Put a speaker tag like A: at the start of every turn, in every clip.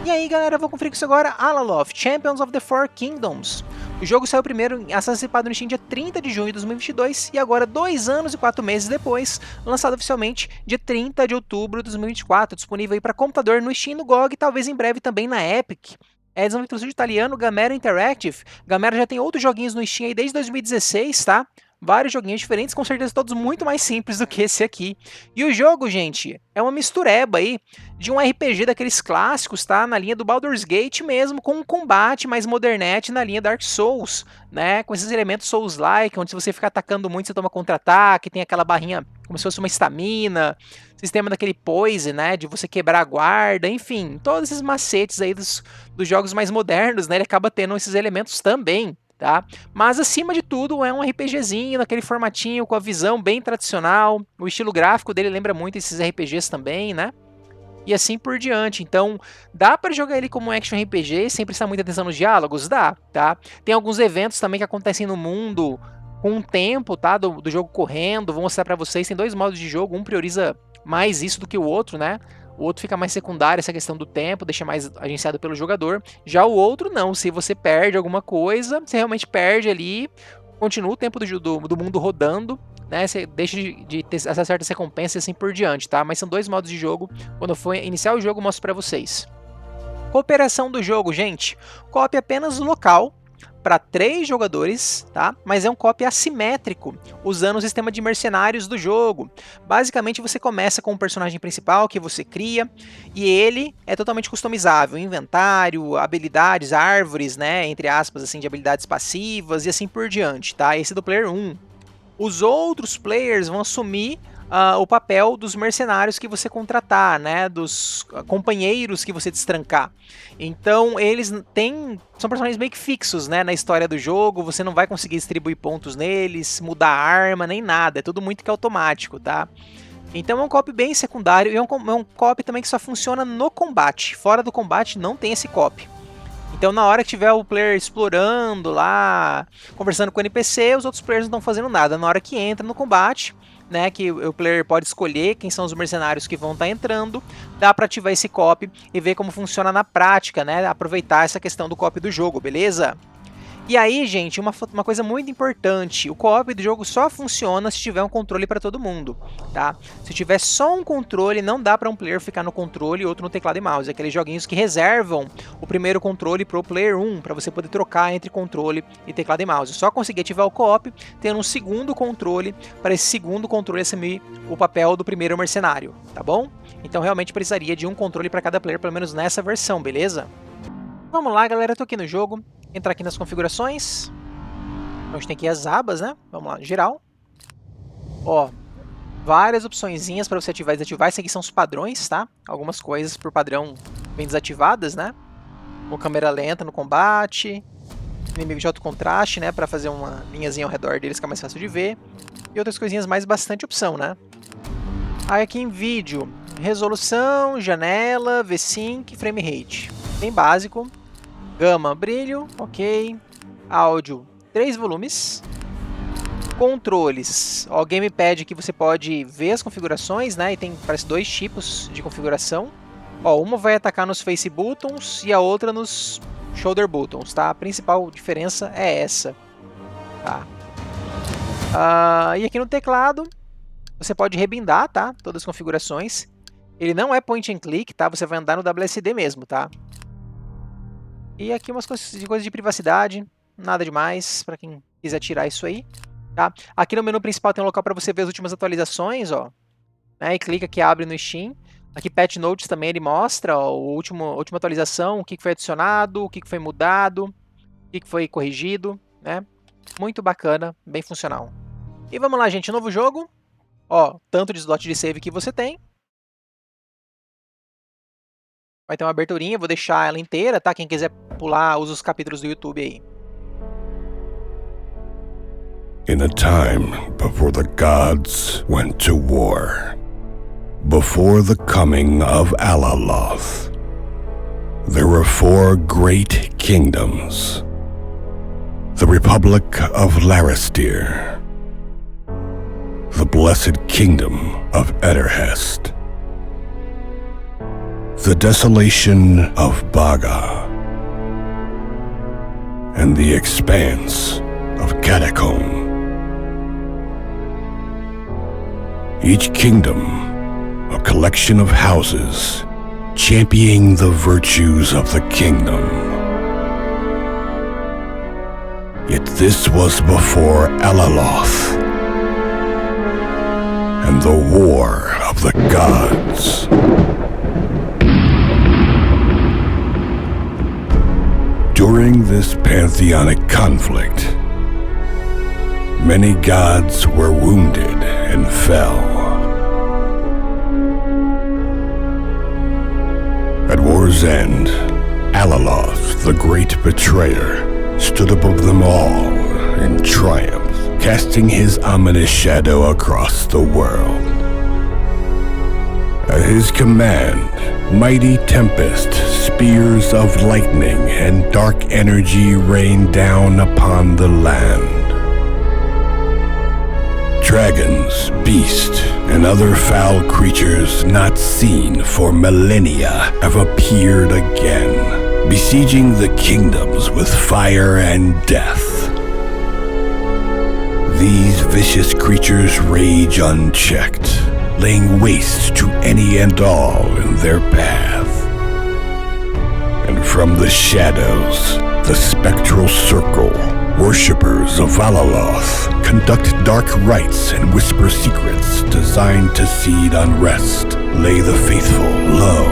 A: E aí galera, vou conferir com isso agora, Alaloth, Champions of the Four Kingdoms. O jogo saiu primeiro antecipado no Steam dia 30 de junho de 2022 e agora 2 anos e 4 meses depois, lançado oficialmente dia 30 de outubro de 2024, disponível aí para computador no Steam, no GOG e talvez em breve também na Epic. É desenvolvido pelo italiano Gamera Interactive. Gamera já tem outros joguinhos no Steam aí desde 2016, tá? Vários joguinhos diferentes, com certeza todos muito mais simples do que esse aqui. E o jogo, gente, é uma mistureba aí de um RPG daqueles clássicos, tá? Na linha do Baldur's Gate mesmo, com um combate mais modernete na linha Dark Souls, né? Com esses elementos Souls-like, onde se você ficar atacando muito, você toma contra-ataque, tem aquela barrinha como se fosse uma estamina, sistema daquele poise, né? De você quebrar a guarda, enfim, todos esses macetes aí dos jogos mais modernos, né? Ele acaba tendo esses elementos também. Tá? Mas acima de tudo é um RPGzinho naquele formatinho com a visão bem tradicional, o estilo gráfico dele lembra muito esses RPGs também, né? E assim por diante. Então, dá para jogar ele como um action RPG sem prestar muita atenção nos diálogos? Dá, tá? Tem alguns eventos também que acontecem no mundo com o tempo, tá? Do jogo correndo, vou mostrar para vocês. Tem 2 modos de jogo, um prioriza mais isso do que o outro, né? O outro fica mais secundário, essa questão do tempo, deixa mais agenciado pelo jogador. Já o outro não, se você perde alguma coisa, você realmente perde ali, continua o tempo do mundo rodando, né? Você deixa de ter essa certa recompensa e assim por diante, tá? Mas são 2 modos de jogo, quando eu for iniciar o jogo eu mostro pra vocês. Cooperação do jogo, gente. Co-op apenas local, para 3 jogadores, tá? Mas é um co-op assimétrico, usando o sistema de mercenários do jogo. Basicamente você começa com o personagem principal que você cria, e ele é totalmente customizável, inventário, habilidades, árvores, né, entre aspas, assim, de habilidades passivas e assim por diante, tá? Esse é do player 1. Os outros players vão assumir o papel dos mercenários que você contratar, né, dos companheiros que você destrancar. Então eles são personagens meio que fixos, né, na história do jogo, você não vai conseguir distribuir pontos neles, mudar a arma, nem nada, é tudo muito que automático, tá? Então é um co-op bem secundário e é um co-op também que só funciona no combate, fora do combate não tem esse co-op. Então na hora que tiver o player explorando lá, conversando com o NPC, os outros players não estão fazendo nada. Na hora que entra no combate, né, que o player pode escolher quem são os mercenários que vão estar entrando, dá para ativar esse co-op e ver como funciona na prática, né, aproveitar essa questão do co-op do jogo, beleza? E aí, gente, uma coisa muito importante, o co-op do jogo só funciona se tiver um controle para todo mundo, tá? Se tiver só um controle, não dá para um player ficar no controle e outro no teclado e mouse. Aqueles joguinhos que reservam o primeiro controle pro player 1, para você poder trocar entre controle e teclado e mouse. Só conseguir ativar o co-op tendo um segundo controle, para esse segundo controle assumir o papel do primeiro mercenário, tá bom? Então realmente precisaria de um controle para cada player, pelo menos nessa versão, beleza? Vamos lá, galera, eu tô aqui no jogo. Entrar aqui nas configurações, onde tem aqui as abas, né? Vamos lá, geral. Ó, várias opçõezinhas para você ativar e desativar. Esses aqui são os padrões, tá? Algumas coisas por padrão bem desativadas, né? Com câmera lenta no combate, inimigo de alto contraste, né? Para fazer uma linhazinha ao redor deles que é mais fácil de ver. E outras coisinhas mais bastante opção, né? Aí aqui em vídeo, resolução, janela, V-Sync, frame rate. Bem básico. Gama, brilho, ok. Áudio, 3 volumes. Controles, ó, gamepad que você pode ver as configurações, né? E tem, parece, 2 tipos de configuração. Ó, uma vai atacar nos face buttons e a outra nos shoulder buttons, tá? A principal diferença é essa, tá? E aqui no teclado, você pode rebindar, tá? Todas as configurações. Ele não é point and click, tá? Você vai andar no WSD mesmo, tá? E aqui umas coisas de privacidade, nada demais, para quem quiser tirar isso aí, tá? Aqui no menu principal tem um local para você ver as últimas atualizações, ó, né? E clica que abre no Steam. Aqui Patch Notes também ele mostra, ó, a última atualização, o que foi adicionado, o que foi mudado, o que foi corrigido, né? Muito bacana, bem funcional. E vamos lá, gente, novo jogo, ó, tanto de slot de save que você tem. Vai ter uma aberturinha, vou deixar ela inteira, tá? Quem quiser pular, usa os capítulos do YouTube aí.
B: In a time before the gods went to war, before the coming of Alaloth, there were 4 great kingdoms. The Republic of Laristir, the Blessed Kingdom of Ederhest, the desolation of Baga, and the expanse of Catacomb. Each kingdom, a collection of houses, championing the virtues of the kingdom. Yet this was before Alaloth and the War of the Gods. During this pantheonic conflict, many gods were wounded and fell. At war's end, Alaloth, the great betrayer, stood above them all in triumph, casting his ominous shadow across the world. At his command, mighty tempest, spears of lightning, and dark energy rained down upon the land. Dragons, beasts, and other foul creatures not seen for millennia have appeared again, besieging the kingdoms with fire and death. These vicious creatures rage unchecked, laying waste to any and all in their path. And from the shadows, the spectral circle, worshippers of Alaloth conduct dark rites and whisper secrets designed to seed unrest, lay the faithful low,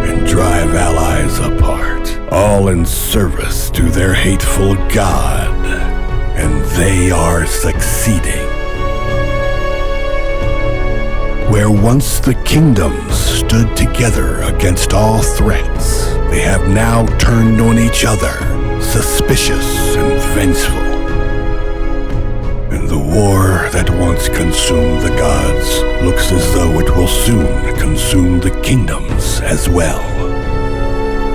B: and drive allies apart, all in service to their hateful god. And they are succeeding. Where once the kingdoms stood together against all threats, they have now turned on each other, suspicious and vengeful. And the war that once consumed the gods looks as though it will soon consume the kingdoms as well.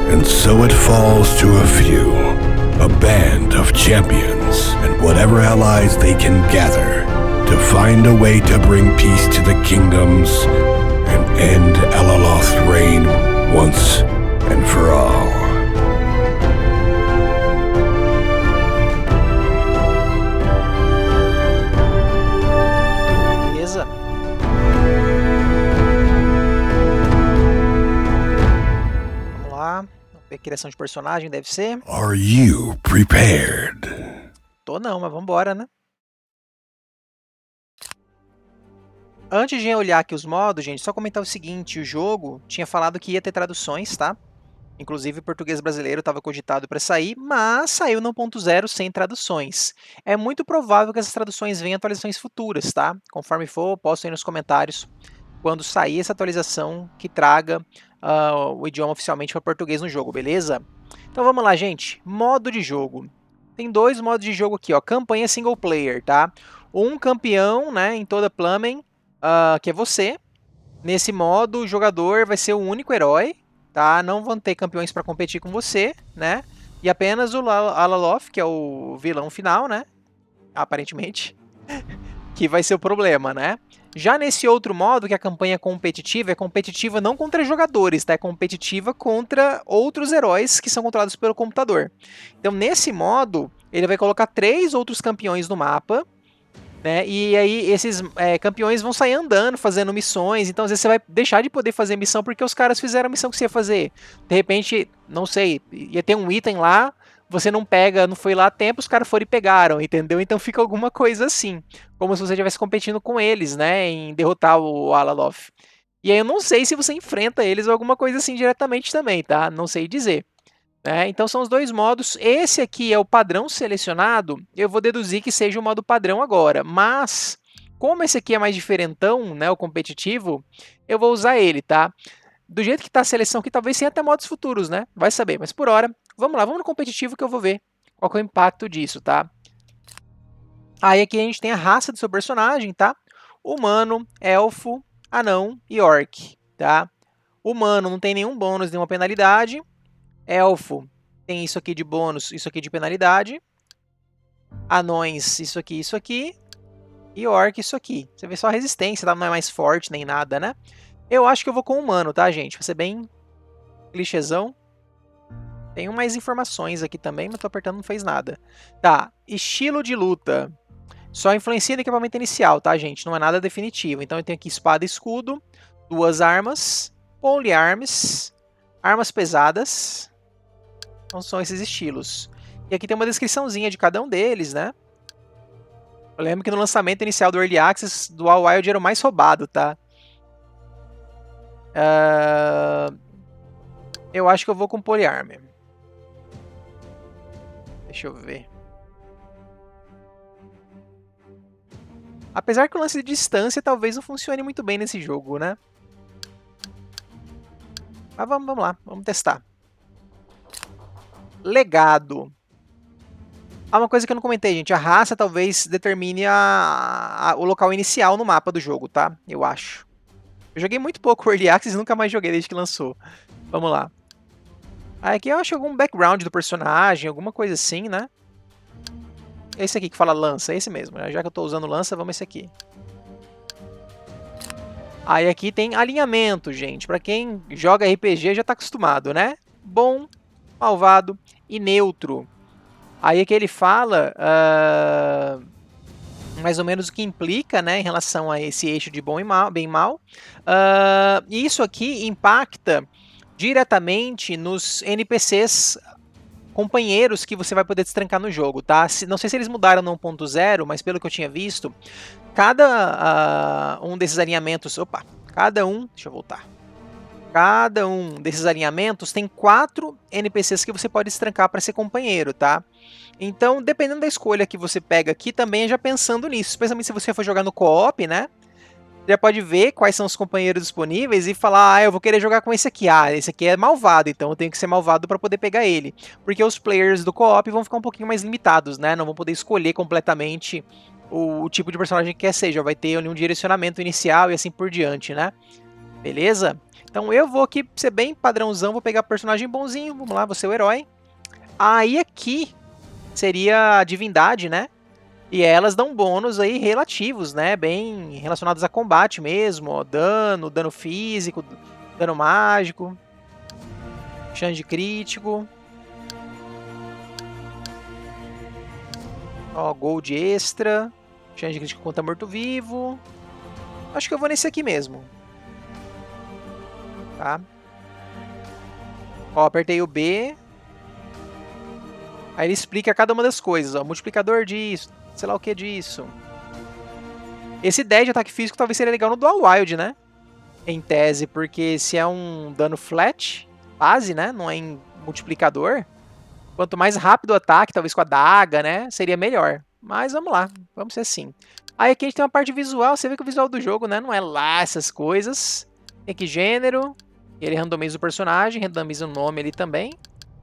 B: And so it falls to a few, a band of champions, and whatever allies they can gather, to find a way to bring peace to the kingdoms and end Alaloth's reign once and for all.
A: Beleza? Vamos lá. Vamos ver, criação de personagem deve ser.
B: Are you prepared?
A: Tô não, mas vambora, né? Antes de olhar aqui os modos, gente, só comentar o seguinte, o jogo tinha falado que ia ter traduções, tá? Inclusive o português brasileiro estava cogitado para sair, mas saiu no 1.0 sem traduções. É muito provável que essas traduções venham em atualizações futuras, tá? Conforme for, posto aí nos comentários quando sair essa atualização que traga o idioma oficialmente para português no jogo, beleza? Então vamos lá, gente. Modo de jogo. Tem dois modos de jogo aqui, ó. Campanha single player, tá? Um campeão, né, em toda Plumen, que é você. Nesse modo, o jogador vai ser o único herói, tá? Não vão ter campeões para competir com você, né? E apenas o Alaloth, que é o vilão final, né? Aparentemente, que vai ser o problema, né? Já nesse outro modo, que a campanha é competitiva não contra jogadores, tá? É competitiva contra outros heróis que são controlados pelo computador. Então, nesse modo, ele vai colocar 3 outros campeões no mapa, né? E aí esses campeões vão sair andando, fazendo missões. Então às vezes você vai deixar de poder fazer missão porque os caras fizeram a missão que você ia fazer. De repente, não sei, ia ter um item lá, você não pega, não foi lá a tempo, os caras foram e pegaram, entendeu? Então fica alguma coisa assim, como se você estivesse competindo com eles, né, em derrotar o Alaloth. E aí eu não sei se você enfrenta eles ou alguma coisa assim diretamente também, tá? Não sei dizer. Então são os dois modos. Esse aqui é o padrão selecionado, eu vou deduzir que seja o modo padrão agora, mas como esse aqui é mais diferentão, né, o competitivo, eu vou usar ele, tá? Do jeito que tá a seleção aqui, talvez tenha até modos futuros, né? Vai saber, mas por hora, vamos lá, vamos no competitivo que eu vou ver qual que é o impacto disso, tá? Aí aqui a gente tem a raça do seu personagem, tá? Humano, elfo, anão e orc, tá? Humano não tem nenhum bônus, nenhuma penalidade. Elfo tem isso aqui de bônus, isso aqui de penalidade. Anões, isso aqui, isso aqui. E orc, isso aqui. Você vê só a resistência, tá? Não é mais forte nem nada, né? Eu acho que eu vou com humano, tá, gente? Vai ser bem Clichêzão. Tem mais informações aqui também, mas tô apertando, não fez nada. Tá, estilo de luta. Só influencia no equipamento inicial, tá, gente? Não é nada definitivo. Então eu tenho aqui espada e escudo, 2 armas, polearms, armas pesadas. Então são esses estilos. E aqui tem uma descriçãozinha de cada um deles, né? Eu lembro que no lançamento inicial do Early Access, Dual Wield era o mais roubado, tá? Eu acho que eu vou com Polearm. Deixa eu ver. Apesar que o lance de distância talvez não funcione muito bem nesse jogo, né? Mas vamos lá, vamos testar. Legado. Uma coisa que eu não comentei, gente. A raça talvez determine o local inicial no mapa do jogo, tá? Eu acho. Eu joguei muito pouco o Early Access e nunca mais joguei desde que lançou. Vamos lá. Aqui eu acho algum background do personagem, alguma coisa assim, né? Esse aqui que fala lança, esse mesmo. Já que eu tô usando lança, vamos esse aqui. Aí aqui tem alinhamento, gente. Pra quem joga RPG já tá acostumado, né? Bom, malvado e neutro. Aí aqui ele fala mais ou menos o que implica, né, em relação a esse eixo de bom e mal, bem e mal. Isso aqui impacta diretamente nos NPCs companheiros que você vai poder destrancar no jogo, tá? Não sei se eles mudaram no 1.0, mas pelo que eu tinha visto, cada um desses alinhamentos... Opa! Deixa eu voltar. Cada um desses alinhamentos tem 4 NPCs que você pode destrancar para ser companheiro, tá? Então, dependendo da escolha que você pega aqui, também é já pensando nisso. Especialmente se você for jogar no co-op, né? Você já pode ver quais são os companheiros disponíveis e falar, eu vou querer jogar com esse aqui. Esse aqui é malvado, então eu tenho que ser malvado para poder pegar ele. Porque os players do co-op vão ficar um pouquinho mais limitados, né? Não vão poder escolher completamente o tipo de personagem que quer ser. Já vai ter um direcionamento inicial e assim por diante, né? Beleza? Então eu vou aqui ser bem padrãozão, vou pegar personagem bonzinho, vamos lá, vou ser o herói. Aí aqui seria a divindade, né? E elas dão bônus aí relativos, né? Bem relacionados a combate mesmo, ó, dano físico, dano mágico, chance de crítico. Ó, gold extra, chance de crítico contra morto-vivo. Acho que eu vou nesse aqui mesmo. Tá? Ó, apertei o B. Aí ele explica cada uma das coisas, ó. Multiplicador disso, sei lá o que disso. Esse 10 de ataque físico talvez seria legal no Dual Wield, né? Em tese, porque se é um dano flat, base, né? Não é em multiplicador. Quanto mais rápido o ataque, talvez com a daga, né? Seria melhor. Mas vamos lá, vamos ser assim. Aí aqui a gente tem uma parte visual, você vê que o visual do jogo, né? Não é lá essas coisas. Tem aqui gênero. Ele randomiza o personagem, randomiza o nome ali também.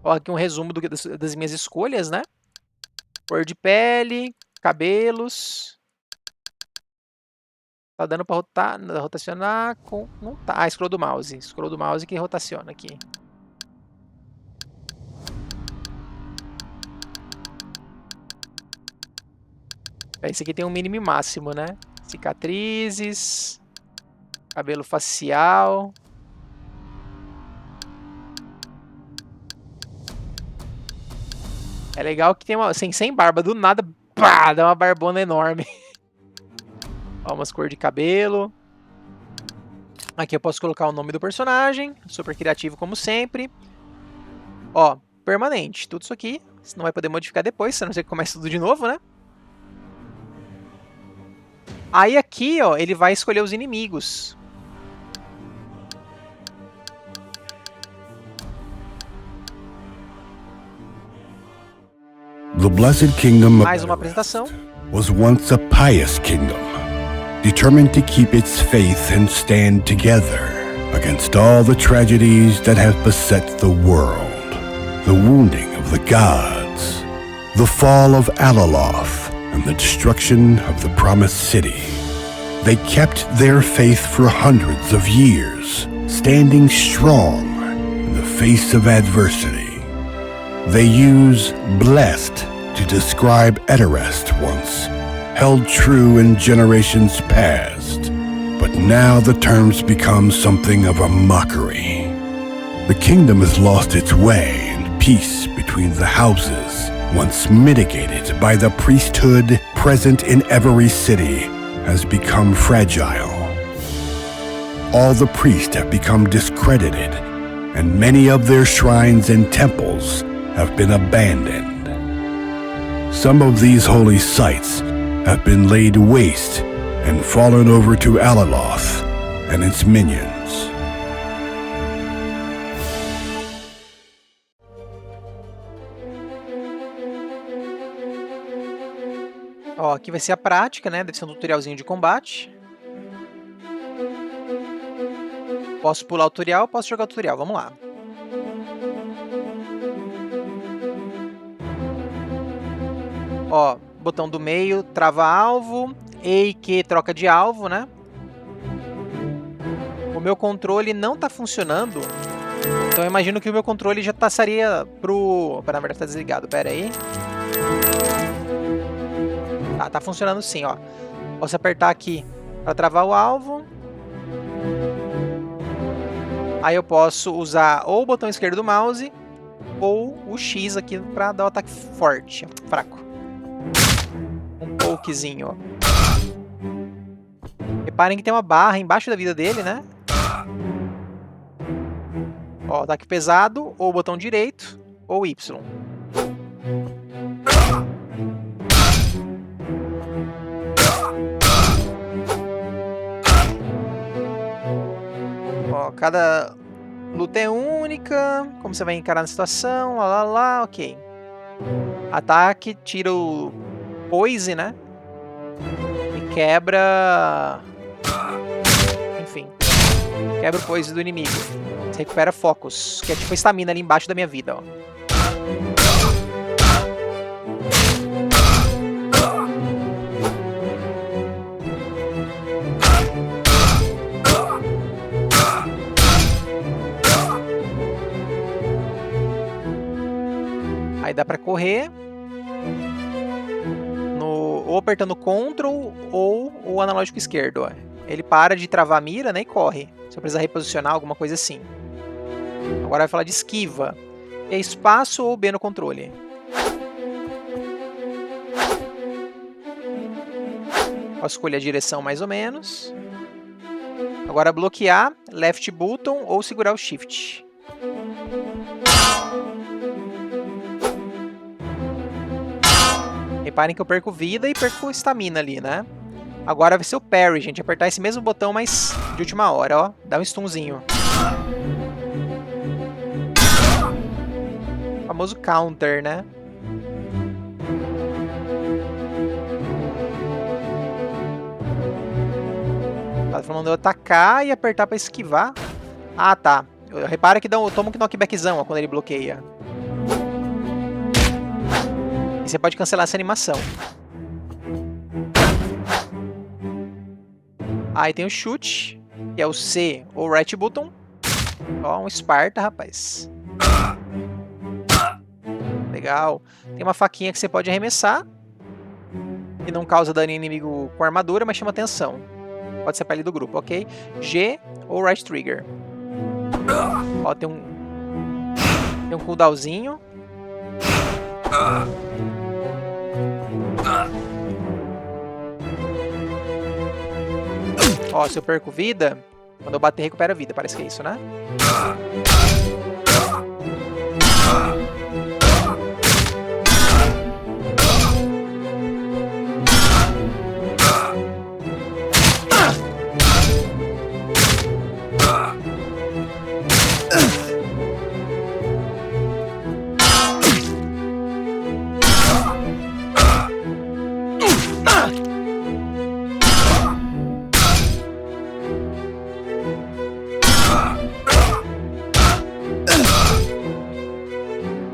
A: Ó, aqui um resumo das minhas escolhas, né? Cor de pele, cabelos. Tá dando pra rotacionar com... Não tá. Scroll do mouse. Scroll do mouse que rotaciona aqui. Esse aqui tem um mínimo e máximo, né? Cicatrizes. Cabelo facial. É legal que tem uma... Sem barba, do nada, pá, dá uma barbona enorme. Ó, umas cores de cabelo. Aqui eu posso colocar o nome do personagem. Super criativo como sempre. Ó, permanente. Tudo isso aqui. Você não vai poder modificar depois, a não ser que comece tudo de novo, né? Aí aqui, ó, ele vai escolher os inimigos.
B: The Blessed Kingdom of
A: Mais uma apresentação.
B: was once a pious kingdom, determined to keep its faith and stand together against all the tragedies that have beset the world. The wounding of the gods, the fall of Alaloth, and the destruction of the Promised City. They kept their faith for hundreds of years, standing strong in the face of adversity. They use blessed to describe Eterest once, held true in generations past, but now the terms become something of a mockery. The kingdom has lost its way, and peace between the houses, once mitigated by the priesthood present in every city, has become fragile. All the priests have become discredited, and many of their shrines and temples have been abandoned. Some of these holy sites have been laid waste and fallen over to Alaloth and its minions.
A: Ó, aqui vai ser a prática, né? Deve ser um tutorialzinho de combate. Posso pular o tutorial, posso jogar o tutorial. Vamos lá. Ó, botão do meio, trava alvo. E e Q, troca de alvo, né? O meu controle não tá funcionando. Então eu imagino que o meu controle já passaria pro... Na verdade tá desligado, pera aí. Tá funcionando sim, ó. Posso apertar aqui para travar o alvo. Aí eu posso usar ou o botão esquerdo do mouse ou o X aqui para dar o ataque forte, fraco. Um pokezinho, ó. Reparem que tem uma barra embaixo da vida dele, né? Ó, ataque pesado, ou o botão direito, ou Y. Ó, cada luta é única, como você vai encarar na situação, lá, ok. Ataque, tira o poise, né? E quebra... Enfim, quebra o poise do inimigo. Você recupera focus, que é tipo a estamina ali embaixo da minha vida, ó. Aí dá pra correr ou apertando Ctrl ou o analógico esquerdo, ó. Ele para de travar a mira, né, e corre. Se eu precisar reposicionar, alguma coisa assim. Agora vai falar de esquiva. É espaço ou B no controle. Posso escolher a direção mais ou menos. Agora bloquear, left button ou segurar o shift. Reparem que eu perco vida e perco estamina ali, né? Agora vai ser o parry, gente. Apertar esse mesmo botão, mas de última hora, ó. Dá um stunzinho. O famoso counter, né? Tá falando eu atacar e apertar pra esquivar. Ah, tá. Repara que toma um knockbackzão, ó, quando ele bloqueia. E você pode cancelar essa animação. Aí tem o chute, que é o C ou right button. Ó, um Sparta, rapaz. Legal. Tem uma faquinha que você pode arremessar. Que não causa dano em inimigo com armadura, mas chama atenção. Pode ser pra ali do grupo, ok? G ou right trigger. Ó, tem um cooldownzinho. Ó, se eu perco vida, quando eu bater, recupera vida. Parece que é isso, né?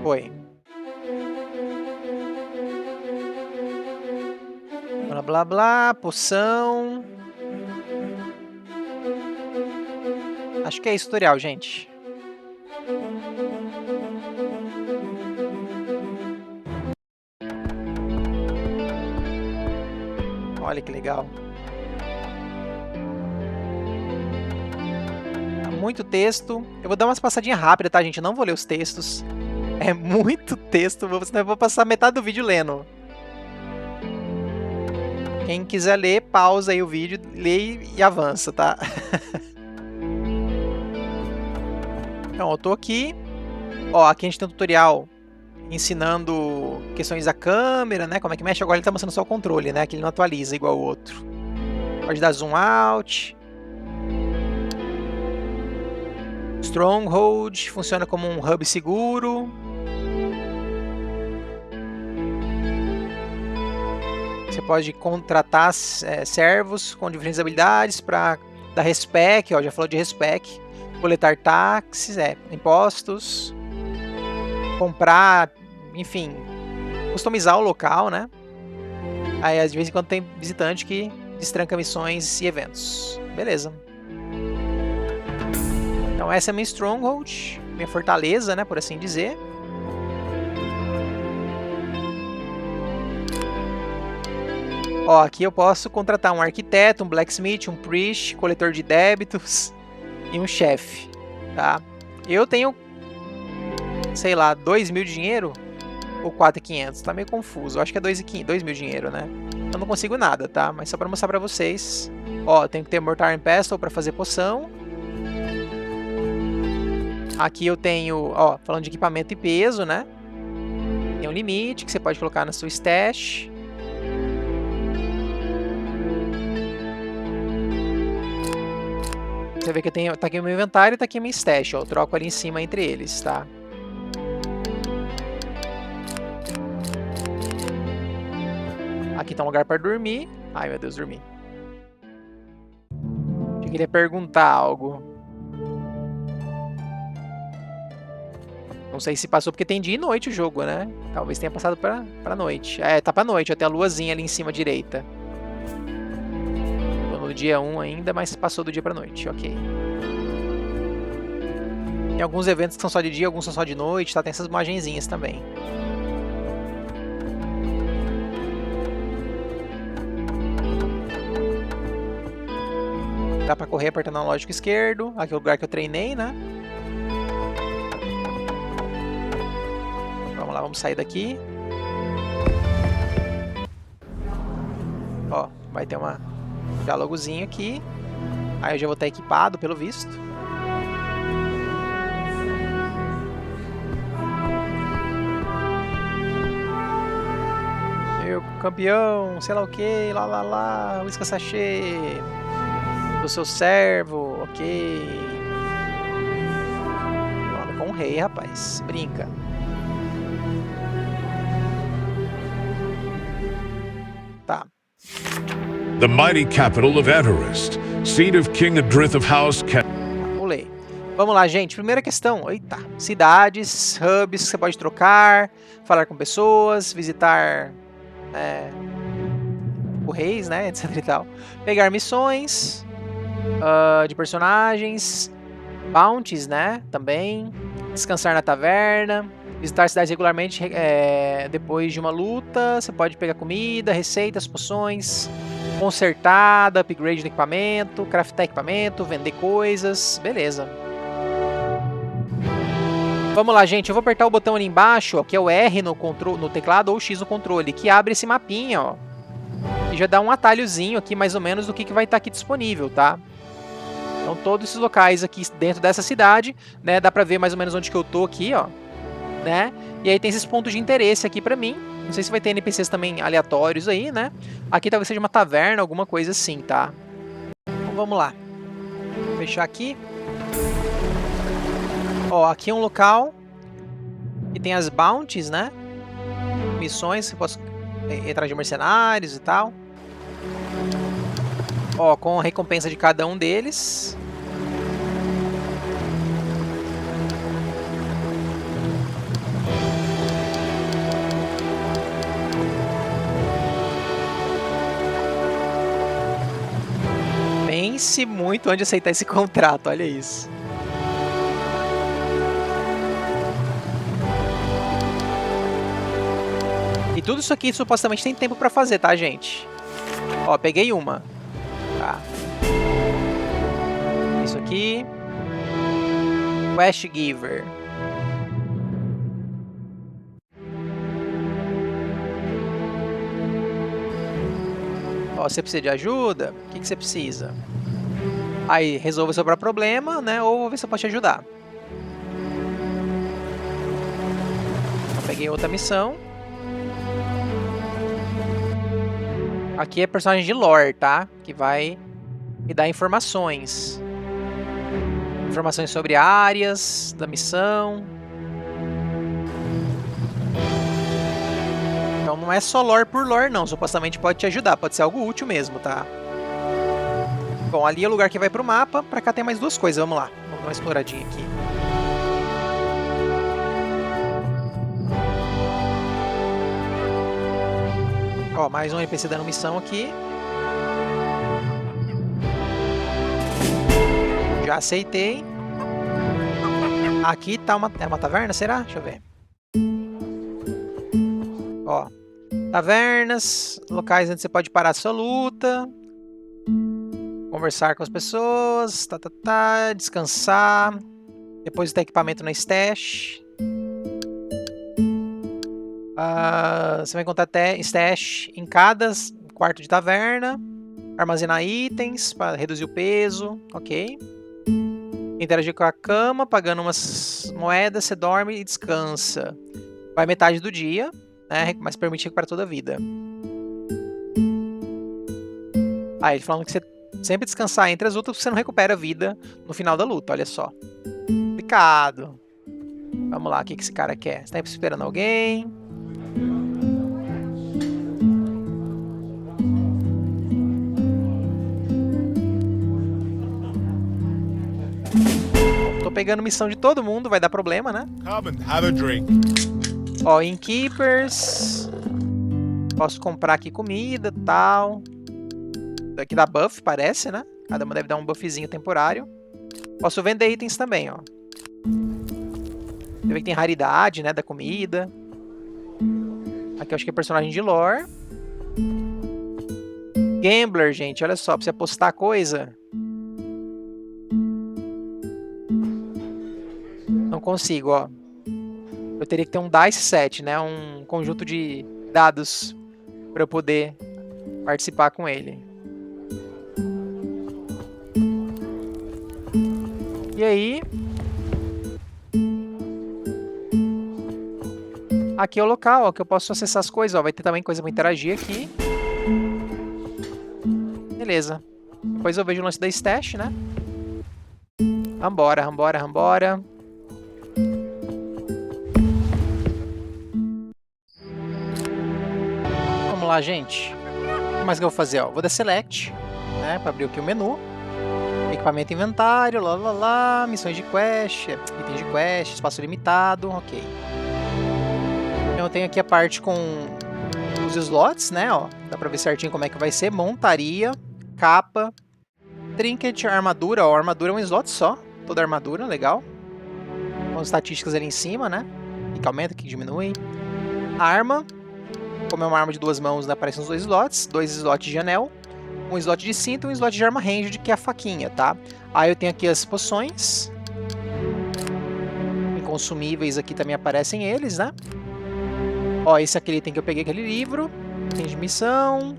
A: Foi. Blá blá blá, poção. Acho que é isso o tutorial, gente. Olha que legal. Tá muito texto. Eu vou dar umas passadinhas rápidas, tá, gente? Eu não vou ler os textos. É muito texto, senão eu vou passar metade do vídeo lendo. Quem quiser ler, pausa aí o vídeo, lê e avança, tá? Então, eu tô aqui. Ó, aqui a gente tem um tutorial ensinando questões da câmera, né? Como é que mexe. Agora ele tá mostrando só o controle, né? Que ele não atualiza igual o outro. Pode dar zoom out. Stronghold funciona como um hub seguro. Você pode contratar servos com diferentes habilidades para dar respec, ó, já falou de respec, coletar táxis, impostos, comprar, enfim, customizar o local, né? Aí de vez em quando tem visitante que destranca missões e eventos. Beleza. Então essa é minha Stronghold, minha fortaleza, né, por assim dizer. Ó, aqui eu posso contratar um arquiteto, um blacksmith, um priest, coletor de débitos e um chefe, tá? Eu tenho, sei lá, 2.000 de dinheiro ou 4.500, tá meio confuso. Eu acho que é 2.000 de dinheiro, né? Eu não consigo nada, tá? Mas só pra mostrar pra vocês. Ó, tenho que ter Mortar and Pestle pra fazer poção. Aqui eu tenho, ó, falando de equipamento e peso, né? Tem um limite que você pode colocar na sua stash. Você vê que eu tenho, tá aqui o meu inventário e tá aqui a minha stash, ó. Eu troco ali em cima entre eles, tá? Aqui tá um lugar para dormir. Ai, meu Deus, dormi. Eu queria perguntar algo. Não sei se passou porque tem dia e noite o jogo, né? Talvez tenha passado pra noite. É, tá pra noite, até a luazinha ali em cima à direita. Tô no dia 1 ainda, mas passou do dia pra noite, ok. Tem alguns eventos que são só de dia, alguns são só de noite, tá? Tem essas imagenzinhas também. Dá pra correr apertando o analógico esquerdo. Aqui é o lugar que eu treinei, né? Vamos lá, vamos sair daqui. Ó, vai ter um diálogozinho aqui. Aí eu já vou estar equipado, pelo visto. Meu campeão, sei lá o que, lá, uísca sachê. Do seu servo, ok. Falando com o rei, rapaz. Brinca. Tá.
C: The mighty capital of Adarist, seat of King Adrith of House
A: Pulei. Vamos lá, gente. Primeira questão. Eita. Cidades, hubs que você pode trocar, falar com pessoas, visitar o reis, né, etc e tal. Pegar missões de personagens, bounties, né, também. Descansar na taverna. Visitar cidades regularmente depois de uma luta. Você pode pegar comida, receitas, poções. Consertar, dar upgrade no equipamento. Craftar equipamento, vender coisas. Beleza. Vamos lá, gente. Eu vou apertar o botão ali embaixo, ó, que é o R no teclado ou o X no controle, que abre esse mapinha, ó. E já dá um atalhozinho aqui, mais ou menos, do que vai estar aqui disponível, tá? Então, todos esses locais aqui dentro dessa cidade, né? Dá pra ver mais ou menos onde que eu tô aqui, ó. Né? E aí tem esses pontos de interesse aqui pra mim. Não sei se vai ter NPCs também aleatórios aí, né? Aqui talvez seja uma taverna, alguma coisa assim, tá? Então vamos lá. Vou fechar aqui. Ó, aqui é um local que tem as bounties, né? Missões, você pode entrar de mercenários e tal. Ó, com a recompensa de cada um deles. Pense muito onde aceitar esse contrato, olha isso. E tudo isso aqui supostamente tem tempo pra fazer, tá, gente? Ó, peguei uma. Tá. Isso aqui. Quest Giver. Ó, você precisa de ajuda? O que você precisa? Aí, resolva o seu próprio problema, né? Ou vou ver se eu posso te ajudar. Eu peguei outra missão. Aqui é personagem de lore, tá? Que vai me dar informações. Informações sobre áreas da missão. Então não é só lore por lore, não. Supostamente pode te ajudar. Pode ser algo útil mesmo, tá? Bom, ali é o lugar que vai pro mapa. Pra cá tem mais duas coisas. Vamos lá. Vamos dar uma exploradinha aqui. Ó, mais um NPC dando missão aqui. Já aceitei. Aqui tá uma... É uma taverna, será? Deixa eu ver. Ó. Tavernas. Locais onde você pode parar a sua luta. Conversar com as pessoas. Descansar. Depositar equipamento na stash. Você vai encontrar stash em cada quarto de taverna. Armazenar itens para reduzir o peso. Ok. Interagir com a cama, pagando umas moedas, você dorme e descansa. Vai metade do dia, né? Mas permite recuperar toda a vida. Ah, ele falando que você sempre descansar entre as lutas, você não recupera a vida no final da luta, olha só. Complicado. Vamos lá, o que esse cara quer? Você tá esperando alguém? Tô pegando missão de todo mundo, vai dar problema, né?
D: Come and have a drink.
A: Ó, Innkeepers. Posso comprar aqui comida e tal. Daqui dá buff, parece, né? Cada uma deve dar um buffzinho temporário. Posso vender itens também, ó. Você vê que tem raridade, né, da comida. Aqui eu acho que é personagem de lore. Gambler, gente, olha só, pra você apostar coisa. Não consigo, ó. Eu teria que ter um dice set, né? Um conjunto de dados para eu poder participar com ele. E aí... Aqui é o local, ó, que eu posso acessar as coisas, ó. Vai ter também coisa para interagir aqui. Beleza. Depois eu vejo o lance da stash, né? Vambora, vambora, vambora. Vamos lá, gente. O que mais que eu vou fazer? Ó? Vou dar select, né? Para abrir aqui o menu. Equipamento, inventário, lá, lá, lá. Missões de quest, itens de quest, espaço limitado, ok. Eu tenho aqui a parte com os slots, né? Ó, dá pra ver certinho como é que vai ser. Montaria, capa, trinket, armadura. Ó, armadura é um slot só. Toda armadura, legal. Com as estatísticas ali em cima, né? Que aumenta, que diminui. Arma. Como é uma arma de duas mãos, né, aparecem os dois slots. Dois slots de anel. Um slot de cinto e um slot de arma ranged, que é a faquinha, tá? Aí eu tenho aqui as poções. Inconsumíveis aqui também aparecem eles, né? Ó, esse aquele item que eu peguei, aquele livro. Tem de missão.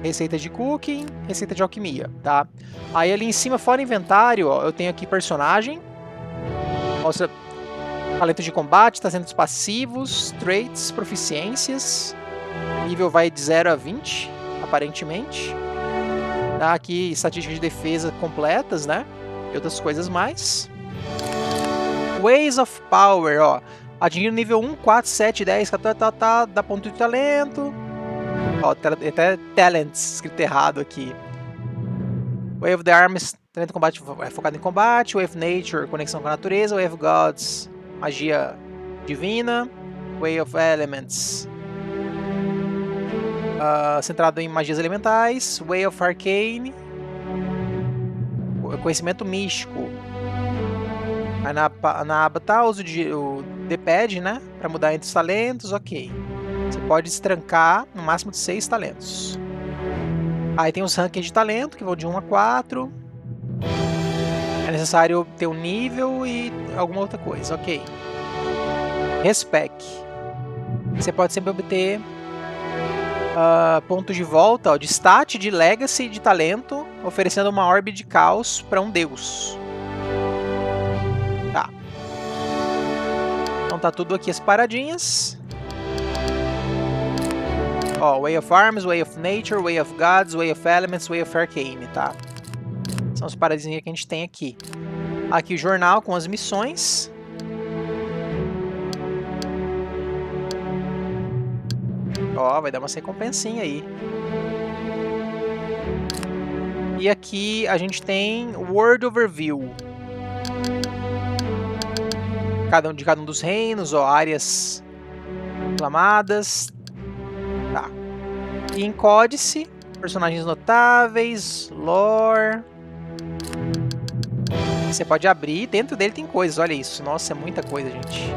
A: Receita de cooking. Receita de alquimia, tá? Aí ali em cima, fora inventário, ó, eu tenho aqui personagem. Mostra talento de combate, talentos passivos, traits, proficiências. Nível vai de 0 a 20, aparentemente. Tá aqui estatísticas de defesa completas, né? E outras coisas mais. Ways of Power, ó. Atingir nível 1, 4, 7, 10, dá ponto de talento. Ó, até talents escrito errado aqui. Way of the Arms, talento de combate focado em combate. Way of Nature, conexão com a natureza. Way of Gods, magia divina. Way of Elements, centrado em magias elementais. Way of Arcane, conhecimento místico. Aí na aba tá, uso o D-pad, né? Pra mudar entre os talentos, ok. Você pode destrancar no máximo de 6 talentos. Aí tem os rankings de talento, que vão de 1 a 4. necessário ter um nível e alguma outra coisa, ok. Respec. Você pode sempre obter pontos de volta, ó, de stat, de legacy, de talento, oferecendo uma orbe de caos para um deus. Tá. Então tá tudo aqui as paradinhas. Ó, Way of Arms, Way of Nature, Way of Gods, Way of Elements, Way of Arcane, tá? São as paradinhas que a gente tem aqui. Aqui o jornal com as missões. Ó, vai dar uma recompensinha aí. E aqui a gente tem World Overview. De cada um dos reinos, ó, áreas aclamadas. Tá. E em códice, personagens notáveis, lore. Você pode abrir, dentro dele tem coisas, olha isso. Nossa, é muita coisa, gente.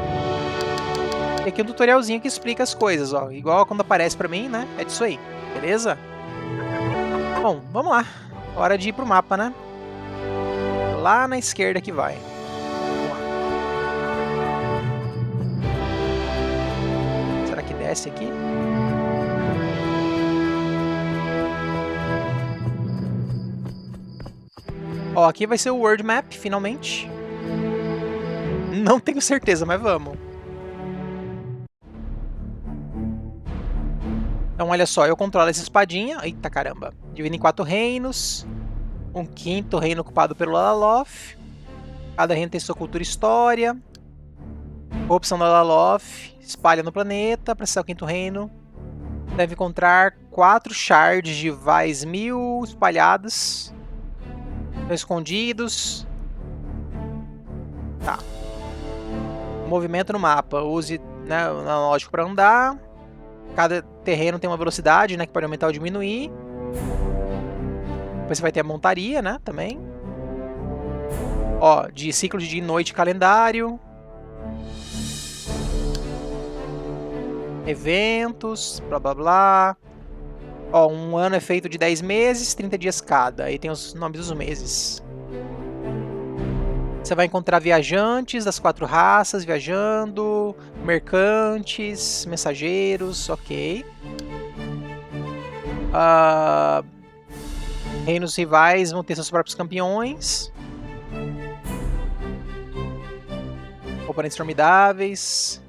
A: E aqui um tutorialzinho que explica as coisas, ó. Igual quando aparece pra mim, né? É disso aí, beleza? Bom, vamos lá. Hora de ir pro mapa, né? Lá na esquerda que vai. Vamos lá. Será que desce aqui? Ó, aqui vai ser o World Map, finalmente. Não tenho certeza, mas vamos. Então, olha só, eu controlo essa espadinha. Eita, caramba. Dividido em 4 reinos. Um 5º reino ocupado pelo Lalaloth. Cada reino tem sua cultura e história. Corrupção do Lalaloth. Espalha no planeta. Para ser o 5º reino. Deve encontrar 4 shards de Vaismil espalhados. Estão escondidos. Tá. Movimento no mapa. Use, né, o analógico para andar. Cada terreno tem uma velocidade, né, que pode aumentar ou diminuir. Depois você vai ter a montaria, né, também. Ó, de ciclo de dia e noite calendário. Eventos, blá blá blá. Ó, um ano é feito de 10 meses, 30 dias cada. Aí tem os nomes dos meses. Você vai encontrar viajantes das 4 raças viajando, mercantes, mensageiros, ok. Reinos rivais vão ter seus próprios campeões. Oponentes formidáveis.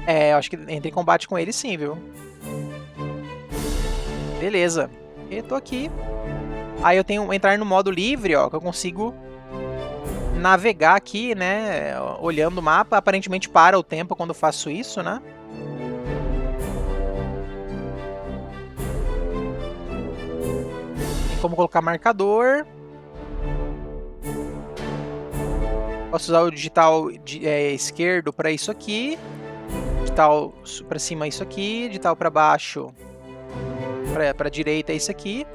A: É, eu acho que entra em combate com eles sim, viu? Beleza. Eu tô aqui. Aí eu tenho entrar no modo livre, ó, que eu consigo navegar aqui, né, olhando o mapa. Aparentemente para o tempo quando eu faço isso, né? Tem como colocar marcador. Posso usar o digital esquerdo para isso aqui. Digital para cima isso aqui. Digital para baixo. Para direita é isso aqui.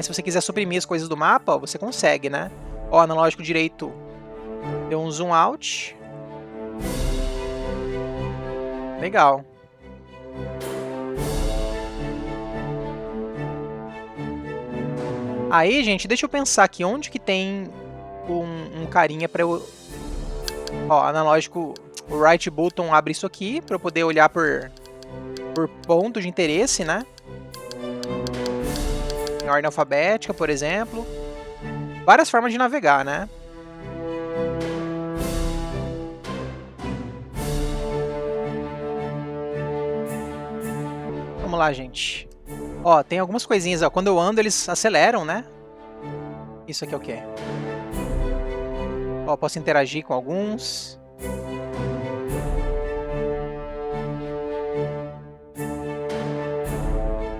A: Se você quiser suprimir as coisas do mapa, ó, você consegue, né? Ó, analógico direito deu um zoom out. Legal. Aí, gente, deixa eu pensar aqui. Onde que tem um carinha para eu... Ó, analógico, o right button abre isso aqui para eu poder olhar por ponto de interesse, né? Em ordem alfabética, por exemplo. Várias formas de navegar, né? Vamos lá, gente. Ó, tem algumas coisinhas, ó. Quando eu ando, eles aceleram, né? Isso aqui é o quê? Ó, posso interagir com alguns.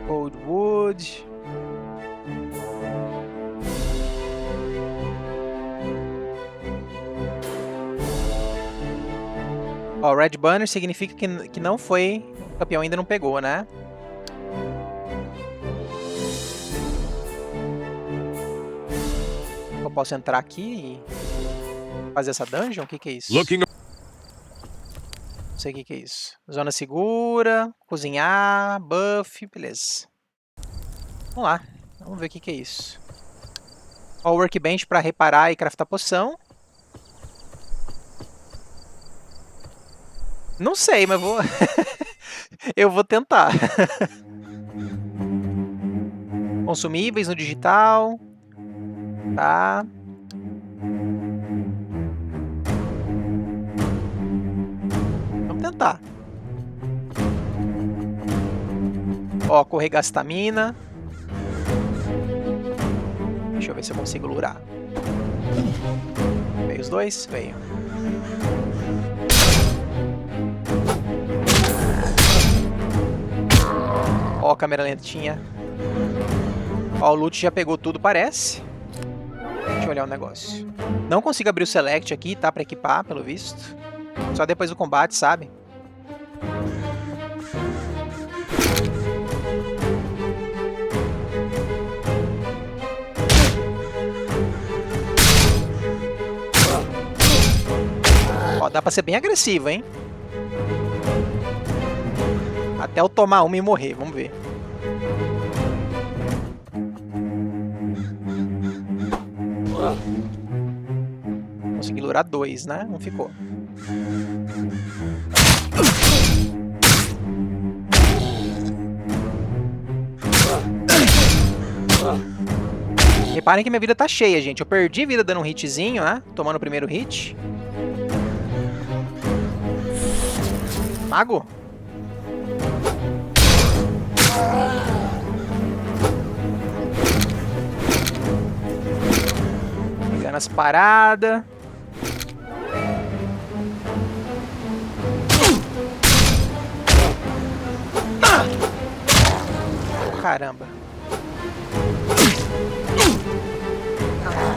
A: Coldwood. Ó, Red Banner significa que não foi... O campeão ainda não pegou, né? Eu posso entrar aqui e fazer essa dungeon? O que é isso? Não sei o que é isso. Zona segura, cozinhar, buff, beleza. Vamos lá, vamos ver o que é isso. Ó, o workbench pra reparar e craftar poção. Não sei, mas vou... eu vou tentar. Consumíveis no digital. Tá. Vamos tentar. Ó, corregar estamina. Deixa eu ver se eu consigo lurar. Veio os dois? Veio. Ó, câmera lentinha. Ó, o loot já pegou tudo, parece. Deixa eu olhar um negócio. Não consigo abrir o select aqui, tá? Pra equipar, pelo visto. Só depois do combate, sabe? Ó, dá pra ser bem agressivo, hein? Até eu tomar uma e morrer, vamos ver. Consegui lurar 2, né? Não ficou. Reparem que minha vida tá cheia, gente. Eu perdi vida dando um hitzinho, né? Tomando o primeiro hit. Mago? Pegando as paradas. Caramba.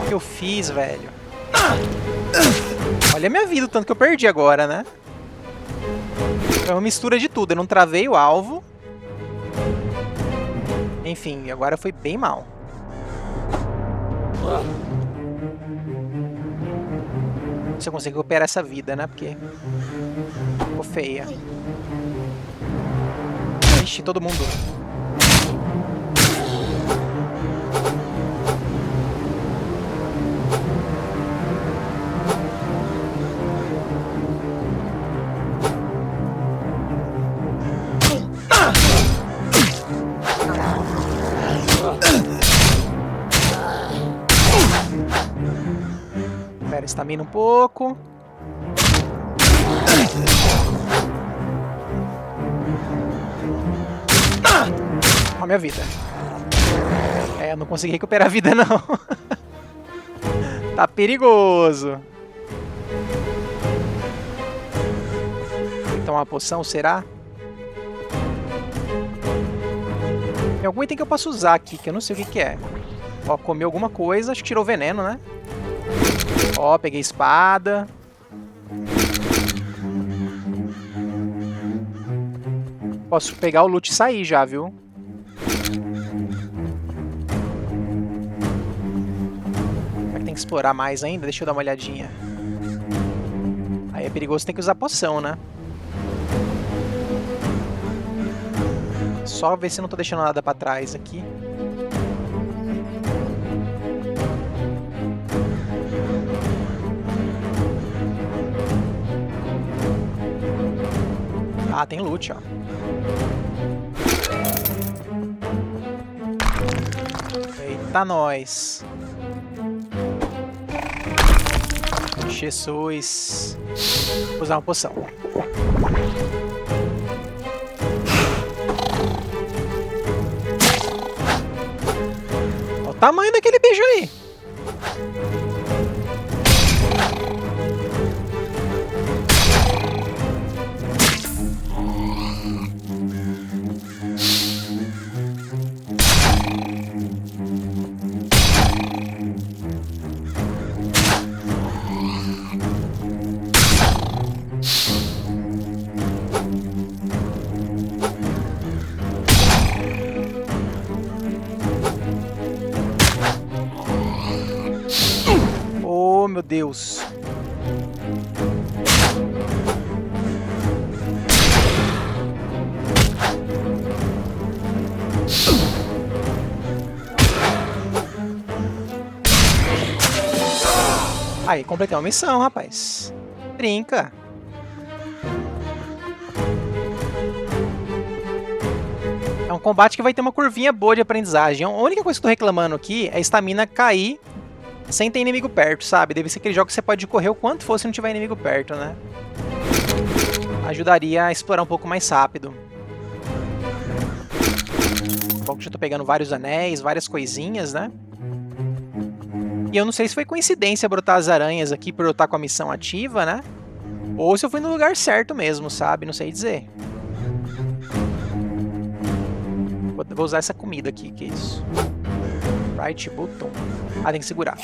A: O que eu fiz, velho? Olha a minha vida, o tanto que eu perdi agora, né? É uma mistura de tudo. Eu não travei o alvo. Enfim, agora foi bem mal. Se eu conseguir recuperar essa vida, né? Porque ficou feia. Ixi, todo mundo. Recupera estamina um pouco. Olha a minha vida. É, eu não consegui recuperar a vida, não. Tá perigoso. Então uma poção, será? Tem algum item que eu posso usar aqui, que eu não sei o que que é. Ó, comi alguma coisa, acho que tirou veneno, né? Ó, peguei espada. Posso pegar o loot e sair já, viu? Será que tem que explorar mais ainda? Deixa eu dar uma olhadinha. Aí é perigoso, tem que usar poção, né? Só ver se eu não tô deixando nada pra trás aqui. Ah, tem loot, ó. Eita, nós. Jesus. Vou usar uma poção. Olha o tamanho daquele bicho aí. Oh, meu Deus. Aí, completei uma missão, rapaz. Trinca. É um combate que vai ter uma curvinha boa de aprendizagem. A única coisa que eu tô reclamando aqui é a estamina cair sem ter inimigo perto, sabe? Deve ser aquele jogo que você pode correr o quanto for se não tiver inimigo perto, né? Ajudaria a explorar um pouco mais rápido. Bom que já tô pegando vários anéis, várias coisinhas, né? E eu não sei se foi coincidência brotar as aranhas aqui por eu estar com a missão ativa, né? Ou se eu fui no lugar certo mesmo, sabe? Não sei dizer. Vou usar essa comida aqui, que é isso? Right button. Ah, tem que segurar.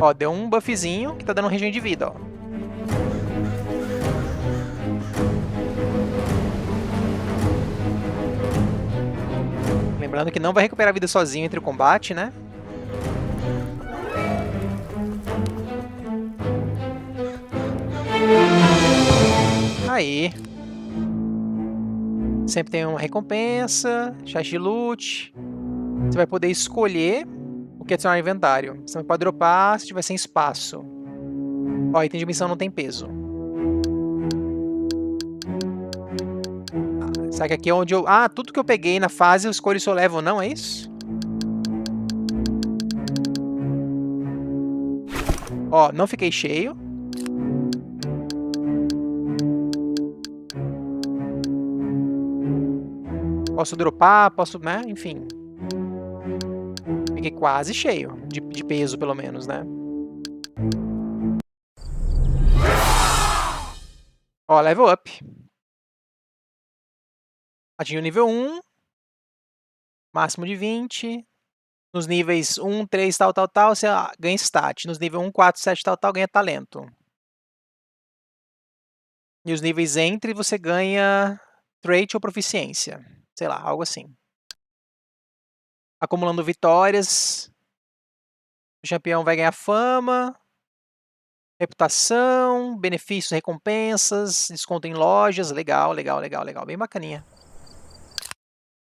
A: Ó, deu um buffzinho que tá dando um regen de vida, ó. Lembrando que não vai recuperar a vida sozinho entre o combate, né? Aí. Sempre tem uma recompensa, chat de loot. Você vai poder escolher o que adicionar no inventário. Você não pode dropar se tiver sem espaço. Ó, item de missão não tem peso. Será que aqui é onde eu... Ah, tudo que eu peguei na fase eu escolho se eu levo ou não, é isso? Ó, não fiquei cheio. Posso dropar, posso, né? Enfim. Fiquei quase cheio, de peso pelo menos, né? Ó, level up. Atingiu o nível 1. Máximo de 20. Nos níveis 1, 3, tal, você ganha stat. Nos níveis 1, 4, 7, tal, ganha talento. E os níveis entre você ganha trait ou proficiência. Sei lá, algo assim. Acumulando vitórias. O campeão vai ganhar fama. Reputação, benefícios, recompensas, desconto em lojas. Legal, legal, legal, legal. Bem bacaninha.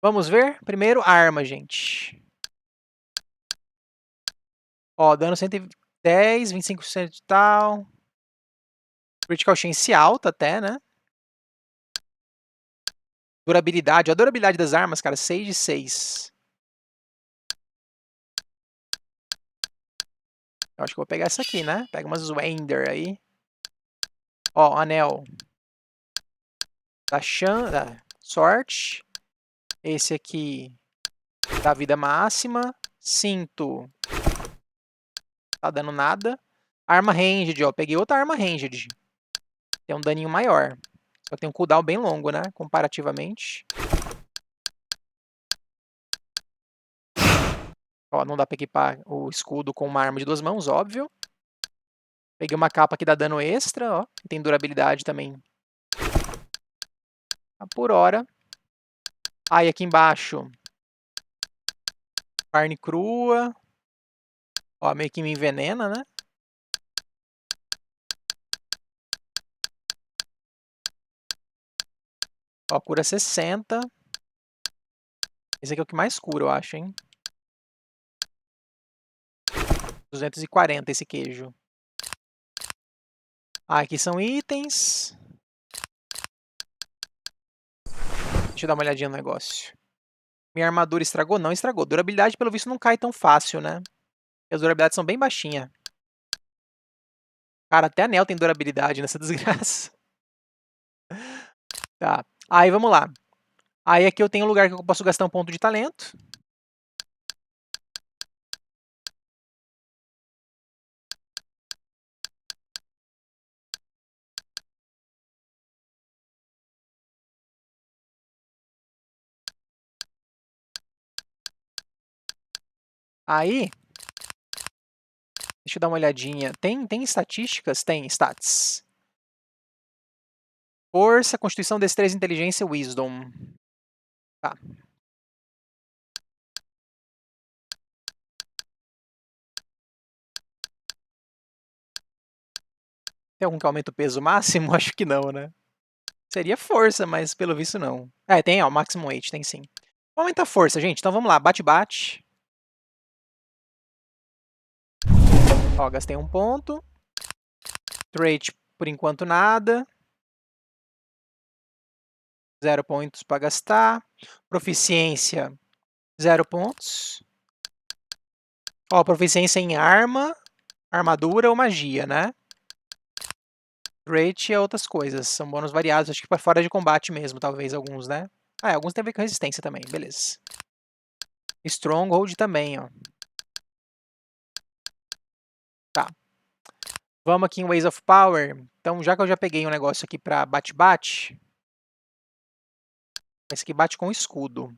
A: Vamos ver? Primeiro, arma, gente. Ó, dano 110, 25% de tal. Critical chance alta até, né? Durabilidade. A durabilidade das armas, cara, 6 de 6. Eu acho que eu vou pegar essa aqui, né? Pega umas Wender aí. Ó, anel. Da sorte. Esse aqui da vida máxima. Cinto. Tá dando nada. Arma ranged, ó. Peguei outra arma ranged. Tem um daninho maior. Só tem um cooldown bem longo, né? Comparativamente. Ó, não dá pra equipar o escudo com uma arma de 2 mãos, óbvio. Peguei uma capa que dá dano extra, ó. E tem durabilidade também. Por hora. Aí aqui embaixo. Carne crua. Ó, meio que me envenena, né? Ó, cura 60. Esse aqui é o que mais cura, eu acho, hein? 240 esse queijo. Ah, aqui são itens. Deixa eu dar uma olhadinha no negócio. Minha armadura estragou? Não estragou. Durabilidade, pelo visto, não cai tão fácil, né? As durabilidades são bem baixinhas. Cara, até anel tem durabilidade nessa desgraça. Tá. Aí, vamos lá. Aí aqui eu tenho um lugar que eu posso gastar um ponto de talento. Aí, deixa eu dar uma olhadinha. Tem estatísticas? Tem stats. Força, Constituição, Destreza, Inteligência, Wisdom. Tá. Tem algum que aumenta o peso máximo? Acho que não, né? Seria força, mas pelo visto não. É, tem, ó, Maximum Weight, tem sim. Vamos aumentar a força, gente. Então vamos lá, bate-bate. Ó, gastei um ponto. Trait, por enquanto, nada. 0 pontos para gastar. Proficiência, 0 pontos. Ó, proficiência em arma, armadura ou magia, né? Trait é outras coisas, são bônus variados, acho que para fora de combate mesmo, talvez alguns, né? Ah, alguns tem a ver com resistência também, beleza. Stronghold também, ó. Tá. Vamos aqui em Ways of Power. Então, já que eu já peguei um negócio aqui para bate-bate, esse aqui bate com escudo.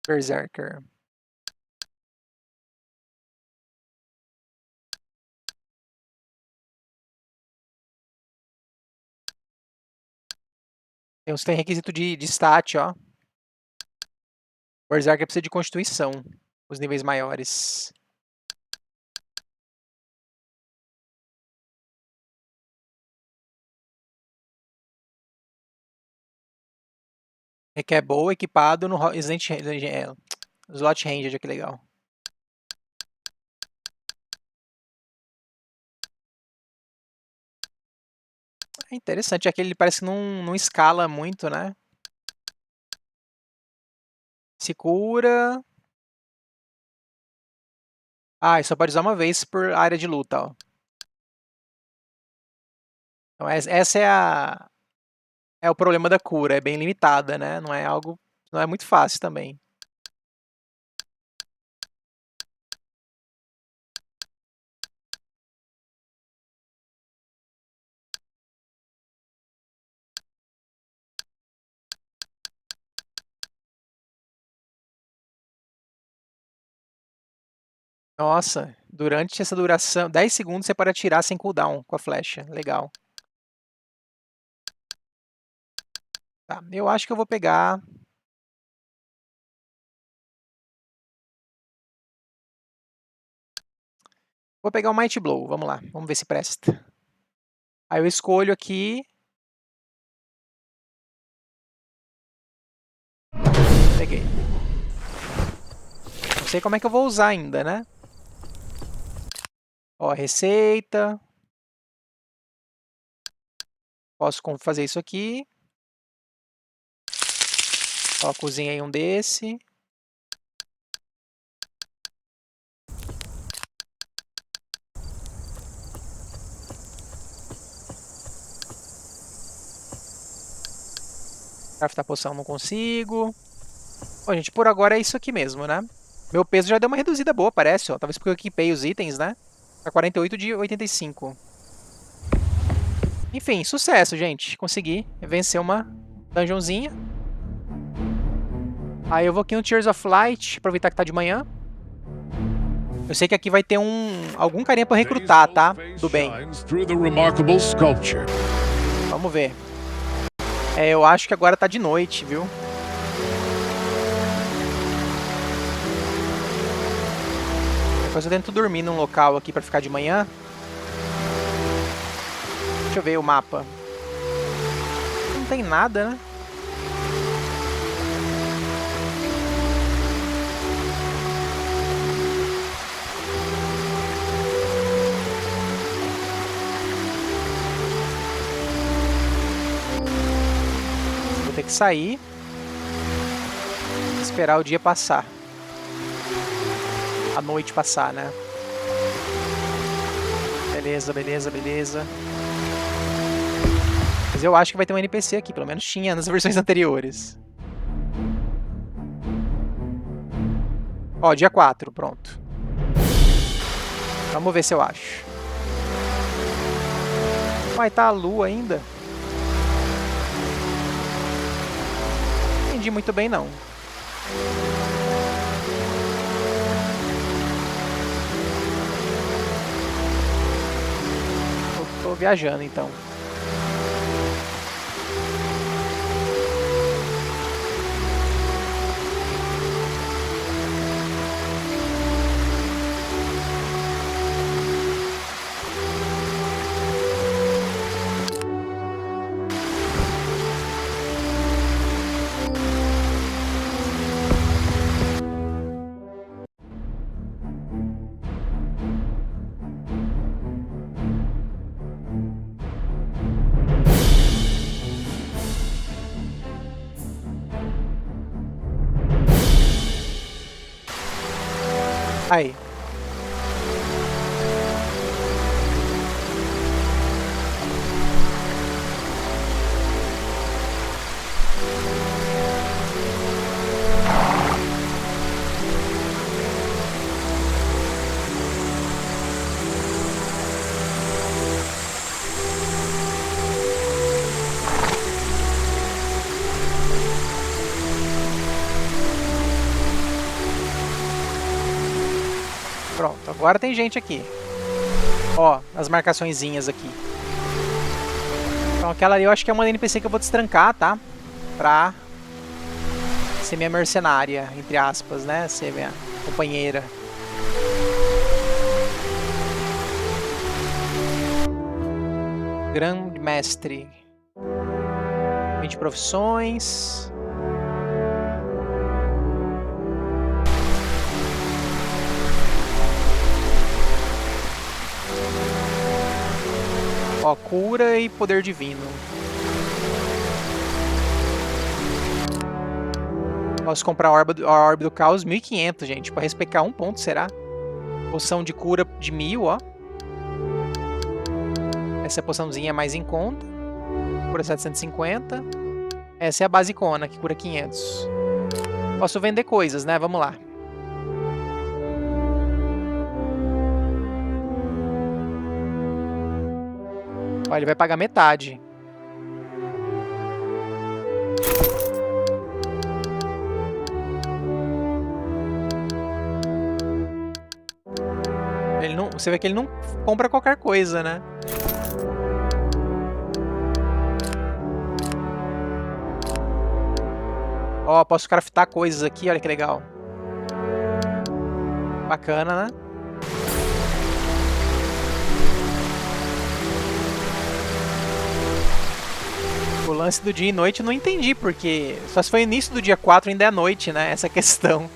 A: Berserker. Tem uns que tem requisito de stat, ó. Berserker precisa de constituição, os níveis maiores. Requer bow equipado no Slot Ranged, que legal. É interessante, é que ele parece que não escala muito, né? Se cura. Ah, e só pode usar uma vez por área de luta, ó. Então essa é o problema da cura, é bem limitada, né? Não é algo, não é muito fácil também. Nossa, durante essa duração, 10 segundos você pode atirar sem cooldown com a flecha. Legal. Tá, eu acho que eu vou pegar... Vou pegar o Might Blow, vamos lá, vamos ver se presta. Aí eu escolho aqui... Peguei. Não sei como é que eu vou usar ainda, né? Ó, receita. Posso fazer isso aqui. Ó, cozinhei um desse. Craftar poção não consigo. Bom, gente, por agora é isso aqui mesmo, né? Meu peso já deu uma reduzida boa, parece, ó. Talvez porque eu equipei os itens, né? Tá 48 de 85. Enfim, sucesso, gente. Consegui vencer uma dungeonzinha. Aí eu vou aqui no Tears of Light, aproveitar que tá de manhã. Eu sei que aqui vai ter algum carinha pra eu recrutar, tá? Do bem. Vamos ver. É, eu acho que agora tá de noite, viu? Depois eu tento dormir num local aqui pra ficar de manhã. Deixa eu ver o mapa. Não tem nada, né? Vou ter que sair. Esperar o dia passar. A noite passar, né? Beleza, beleza, beleza. Mas eu acho que vai ter um NPC aqui, pelo menos tinha nas versões anteriores. Ó, dia 4, pronto. Vamos ver se eu acho. Vai estar a lua ainda? Não entendi muito bem, não. Tô viajando, então. Aí. Pronto, agora tem gente aqui. Ó, as marcaçõezinhas aqui. Então aquela ali eu acho que é uma NPC que eu vou destrancar, tá? Pra ser minha mercenária, entre aspas, né? Ser minha companheira. Grande mestre. 20 profissões. Ó, cura e poder divino. Posso comprar a orbe do caos, 1500, gente. Pra respecar um ponto, será? Poção de cura de 1000, ó. Essa é a poçãozinha mais em conta. Cura 750. Essa é a basicona, que cura 500. Posso vender coisas, né? Vamos lá. Ó, ele vai pagar metade. Ele não, você vê que ele não compra qualquer coisa, né? Ó, posso craftar coisas aqui, olha que legal. Bacana, né? O lance do dia e noite eu não entendi, porque só se foi início do dia 4 ainda é noite, né? Essa questão.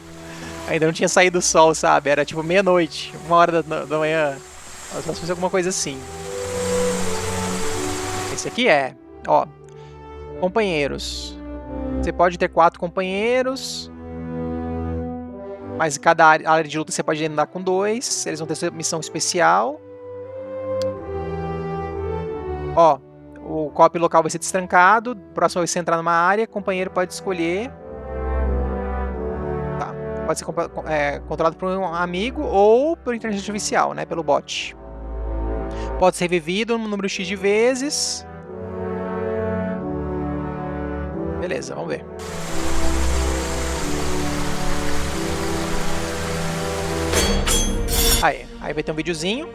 A: Ainda não tinha saído o sol, sabe? Era tipo meia-noite, 1h da manhã. Só se fosse alguma coisa assim. Esse aqui é, ó, companheiros. Você pode ter 4 companheiros, mas cada área de luta você pode andar com 2. Eles vão ter sua missão especial. Ó, o co-op local vai ser destrancado. Próxima vez que você entrar numa área, companheiro pode escolher. Tá. Pode ser controlado por um amigo ou por inteligência artificial, né? Pelo bot. Pode ser revivido um número X de vezes. Beleza, vamos ver. Aí vai ter um videozinho.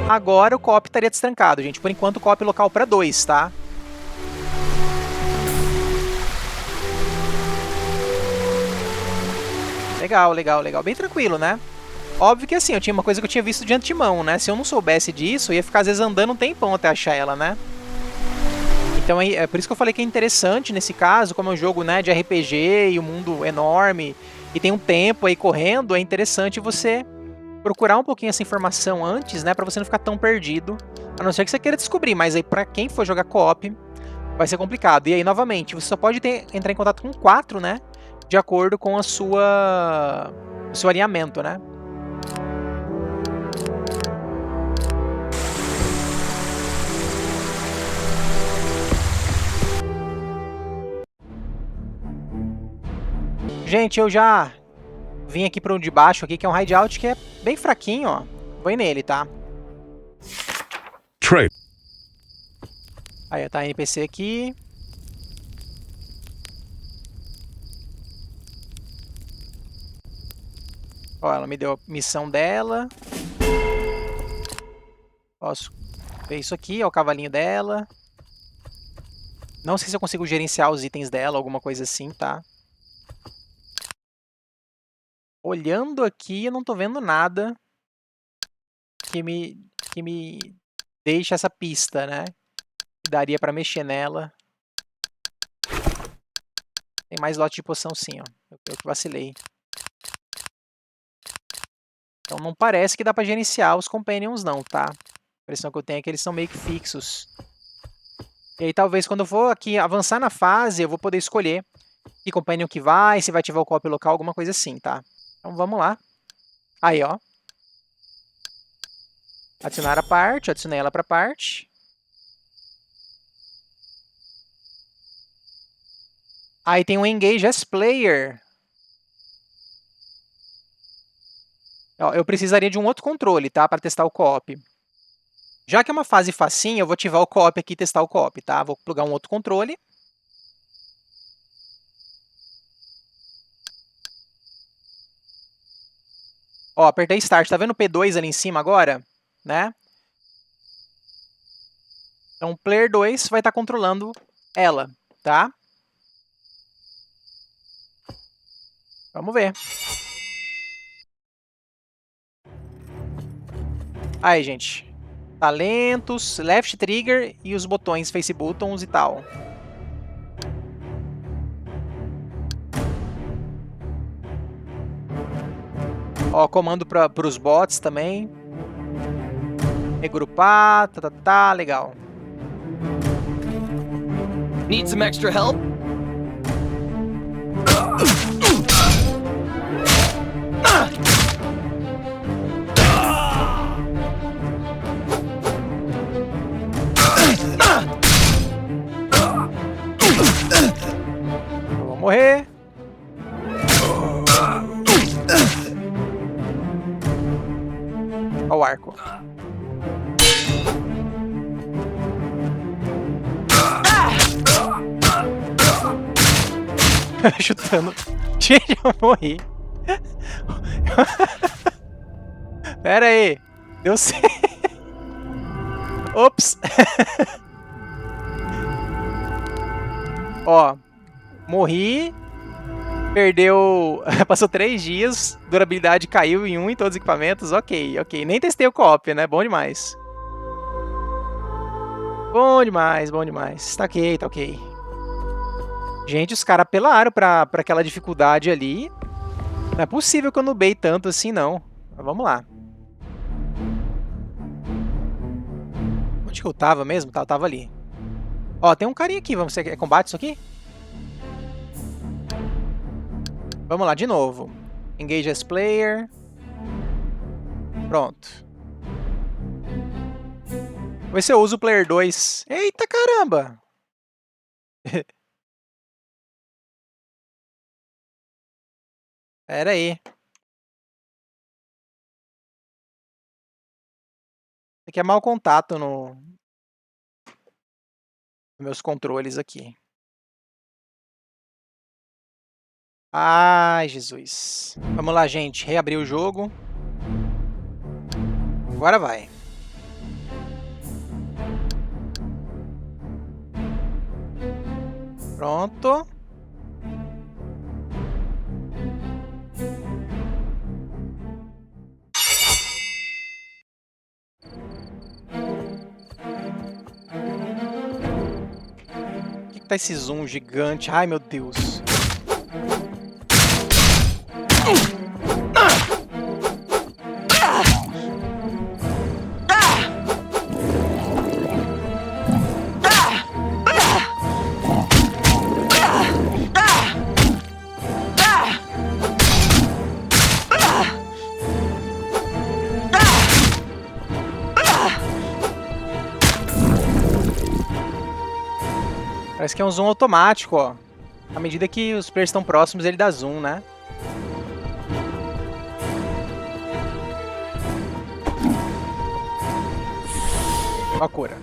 A: Agora o co-op estaria destrancado, gente. Por enquanto o co-op local para 2, tá? Legal, legal, legal. Bem tranquilo, né? Óbvio que assim, eu tinha uma coisa que eu tinha visto de antemão, né? Se eu não soubesse disso, eu ia ficar às vezes andando um tempão até achar ela, né? Então é por isso que eu falei que é interessante nesse caso, como é um jogo, né, de RPG e um mundo enorme e tem um tempo aí correndo, é interessante você procurar um pouquinho essa informação antes, né, para você não ficar tão perdido, a não ser que você queira descobrir, mas aí para quem for jogar co-op vai ser complicado. E aí, novamente, você só pode entrar em contato com 4, né, de acordo com o seu alinhamento, né. Gente, eu já vim aqui para o de baixo, aqui, que é um hideout que é bem fraquinho, ó. Vou ir nele, tá?
C: Trade.
A: Aí, tá a NPC aqui. Ó, ela me deu a missão dela. Posso ver isso aqui, ó, o cavalinho dela. Não sei se eu consigo gerenciar os itens dela, alguma coisa assim, tá? Olhando aqui, eu não tô vendo nada que me deixe essa pista, né? Daria pra mexer nela. Tem mais lote de poção sim, ó. Eu que vacilei. Então não parece que dá pra gerenciar os companions não, tá? A impressão que eu tenho é que eles são meio que fixos. E aí talvez quando eu for aqui avançar na fase, eu vou poder escolher que companion que vai, se vai ativar o co-op local, alguma coisa assim, tá? Então vamos lá. Aí, ó. Adicionar a parte, adicionei ela para parte. Aí tem o Engage as Player. Ó, eu precisaria de um outro controle, tá? Para testar o co-op. Já que é uma fase facinha, eu vou ativar o co-op aqui e testar o co-op, tá? Vou plugar um outro controle. Ó, apertei Start. Tá vendo o P2 ali em cima agora? Né? Então, o Player 2 vai estar controlando ela, tá? Vamos ver. Aí, gente. Talentos, Left Trigger e os botões Face Buttons e tal. Ó, comando para os bots também. Regrupar, tá, legal.
D: Need some extra help?
A: Eu vou morrer. Ó o arco. Chutando. Gente, eu morri. Pera aí. Deu certo. Ops. Ó. Morri. Perdeu. Passou 3 dias. Durabilidade caiu em 1 em todos os equipamentos. Ok. Nem testei o co-op, né? Bom demais. Bom demais. Tá ok. Gente, os caras apelaram pra aquela dificuldade ali. Não é possível que eu nubei tanto assim, não. Mas vamos lá. Onde que eu tava mesmo? Tá, eu tava ali. Ó, tem um carinha aqui. Vamos ver. É combate isso aqui? Vamos lá, de novo. Engage as player. Pronto. Vou ver se eu uso o player 2. Eita caramba! Pera aí. Isso aqui é mau contato nos meus controles aqui. Ai, Jesus. Vamos lá, gente. Reabrir o jogo. Agora vai. Pronto. O que tá esse zoom gigante? Ai, meu Deus. Parece que é um zoom automático, ó. À medida que os players estão próximos, ele dá zoom, né? Ó a cura.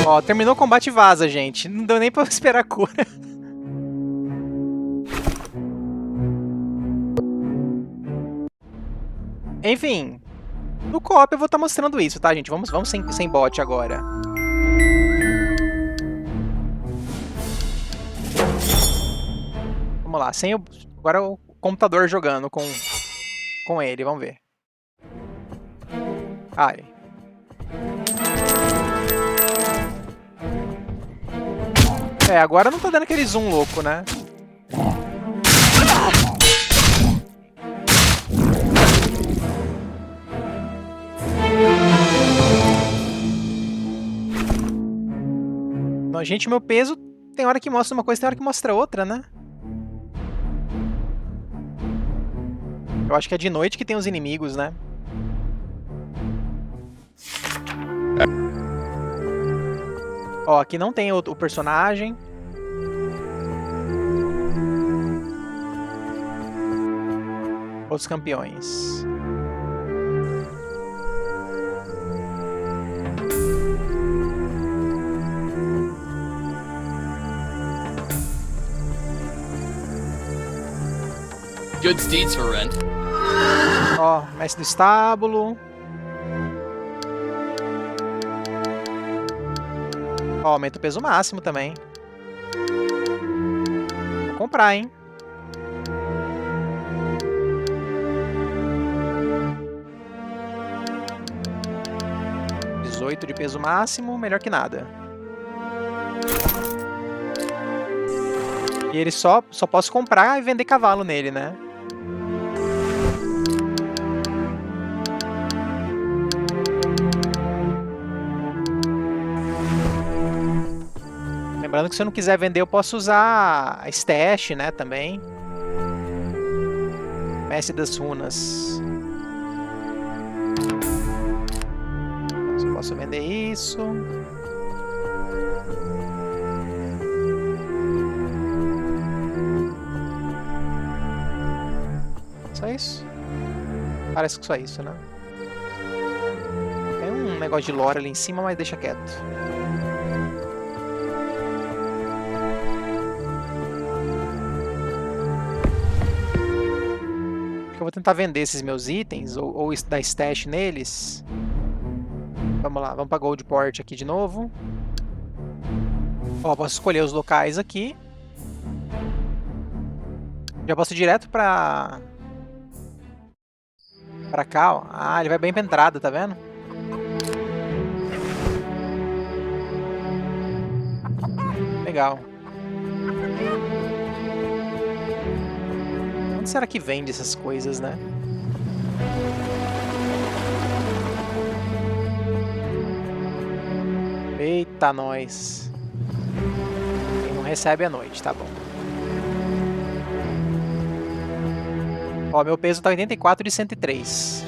A: Ó, terminou o combate e vaza, gente. Não deu nem pra esperar a cura. Enfim. No co-op eu vou estar mostrando isso, tá, gente? Vamos sem bot agora. Vamos lá, agora o computador jogando com ele, vamos ver. Ai. É, agora não tá dando aquele zoom louco, né? Não, gente, meu peso tem hora que mostra uma coisa, tem hora que mostra outra, né? Eu acho que é de noite que tem os inimigos, né? Ó, aqui não tem o personagem. Outros campeões.
D: Good steeds for rent.
A: Ó, mestre do estábulo. Ó, aumenta o peso máximo também. Vou comprar, hein? $18 de peso máximo, melhor que nada. E ele só posso comprar e vender cavalo nele, né? Lembrando que se eu não quiser vender, eu posso usar a Stash, né, também. Mestre das Runas. Só posso vender isso. Só isso? Parece que só isso, né? Tem um negócio de lore ali em cima, mas deixa quieto. Eu vou tentar vender esses meus itens, ou dar stash neles. Vamos lá, vamos para Goldport aqui de novo. Ó, posso escolher os locais aqui. Já posso ir direto pra cá, ó. Ah, ele vai bem pra entrada, tá vendo? Legal. Onde será que vende essas coisas, né? Eita, nós. Quem não recebe à noite, tá bom. Ó, meu peso tá 84 de 103.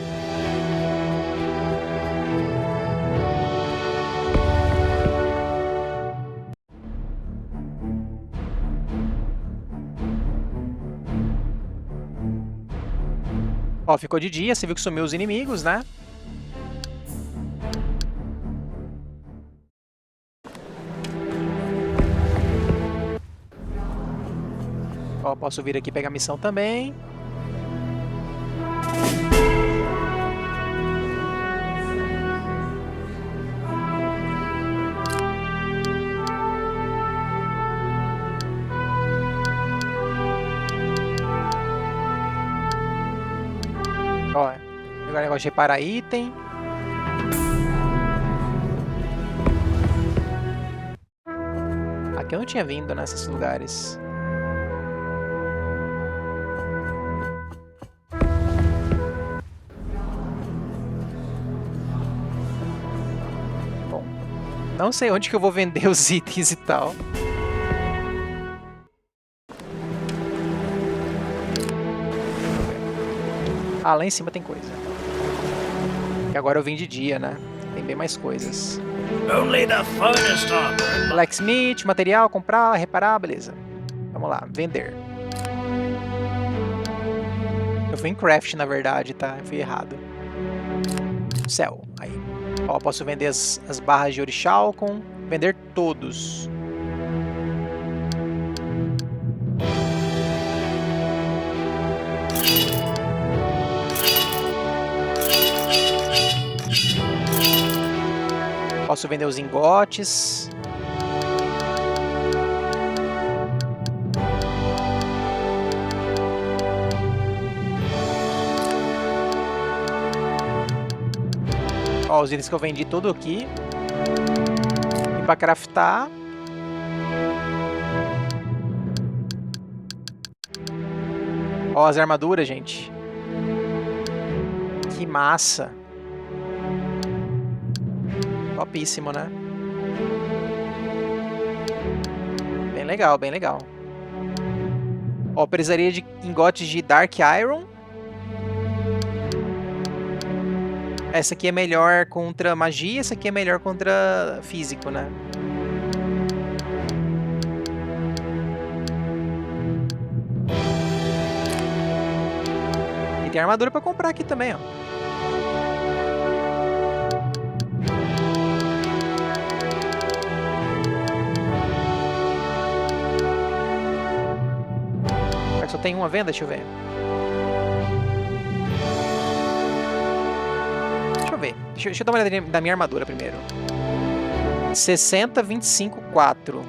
A: Ó, ficou de dia, você viu que sumiu os inimigos, né? Ó, posso vir aqui pegar a missão também. Ó, agora negócio de reparar item. Aqui eu não tinha vindo nesses lugares. Bom, não sei onde que eu vou vender os itens e tal. Ah, lá em cima tem coisa. E agora eu vim de dia, né? Tem bem mais coisas.
E: Only the finest armor.
A: Blacksmith, material, comprar, reparar, beleza. Vamos lá, vender. Eu fui em craft, na verdade, tá? Eu fui errado. Céu, aí. Ó, posso vender as barras de Orichalcon. Vender todos. Posso vender os lingotes. Ó, os itens que eu vendi tudo aqui. E para craftar. Ó, as armaduras, gente. Que massa. Topíssimo, né? Bem legal, bem legal. Ó, precisaria de lingotes de Dark Iron. Essa aqui é melhor contra magia, essa aqui é melhor contra físico, né? E tem armadura pra comprar aqui também, ó. Será que só tem uma venda? Deixa eu ver. Deixa eu dar uma olhada da minha armadura primeiro. 60, 25, 4.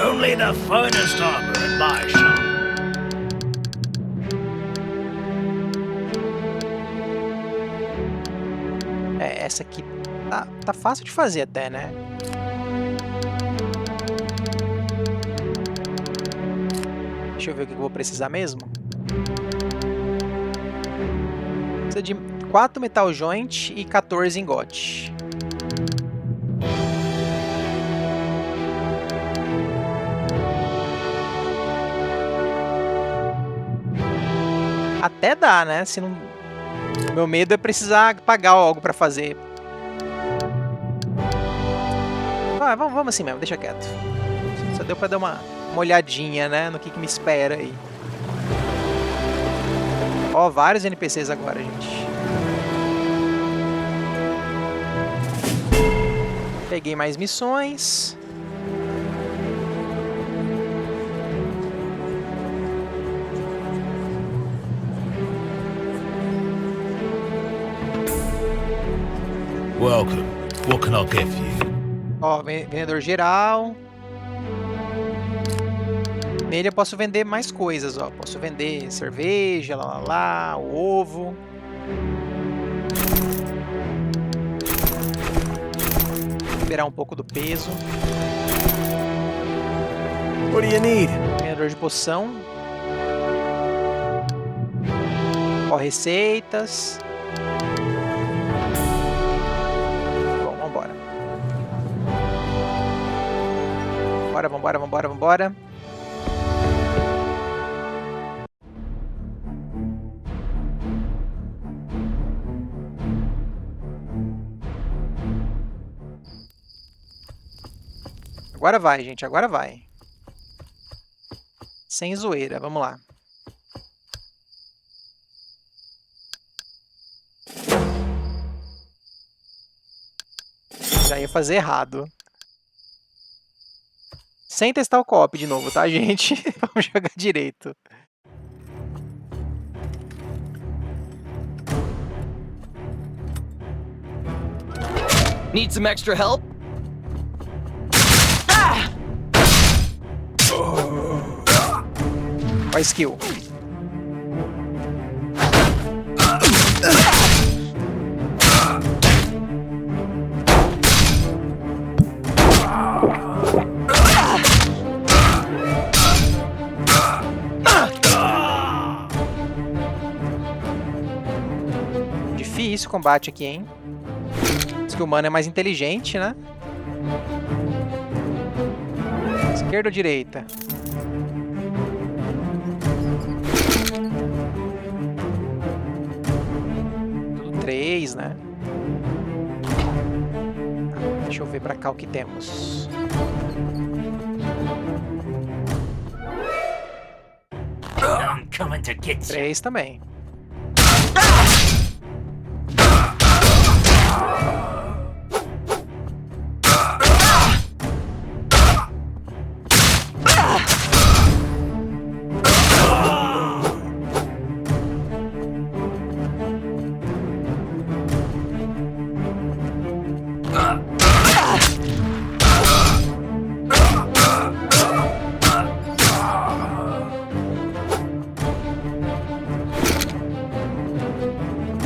E: Only the finest armor in my shop.
A: Essa aqui tá fácil de fazer até, né? Deixa eu ver o que eu vou precisar mesmo. Precisa de 4 metal joint e 14 ingote. Até dá, né? Se não... Meu medo é precisar pagar algo pra fazer. Vamos assim mesmo, deixa quieto. Só deu pra dar uma olhadinha, né, no que me espera aí. Ó, vários NPCs agora, gente. Peguei mais missões.
E: Welcome. What can I get for you?
A: Ó, vendedor geral. Nele eu posso vender mais coisas, ó. Posso vender cerveja, o ovo. Liberar um pouco do peso.
E: What do you need?
A: Vendedor de poção. Ó, receitas. Bom, vambora. Vambora. Agora vai, gente, agora vai. Sem zoeira, vamos lá. Já ia fazer errado. Sem testar o co-op de novo, tá, gente? Vamos jogar direito.
D: Need some extra help?
A: Ó a skill. Difícil o combate aqui, hein? Diz que o humano é mais inteligente, né? Esquerda ou direita? Tudo 3, né? Deixa eu ver pra cá o que temos.
E: I'm coming to get you.
A: 3 também.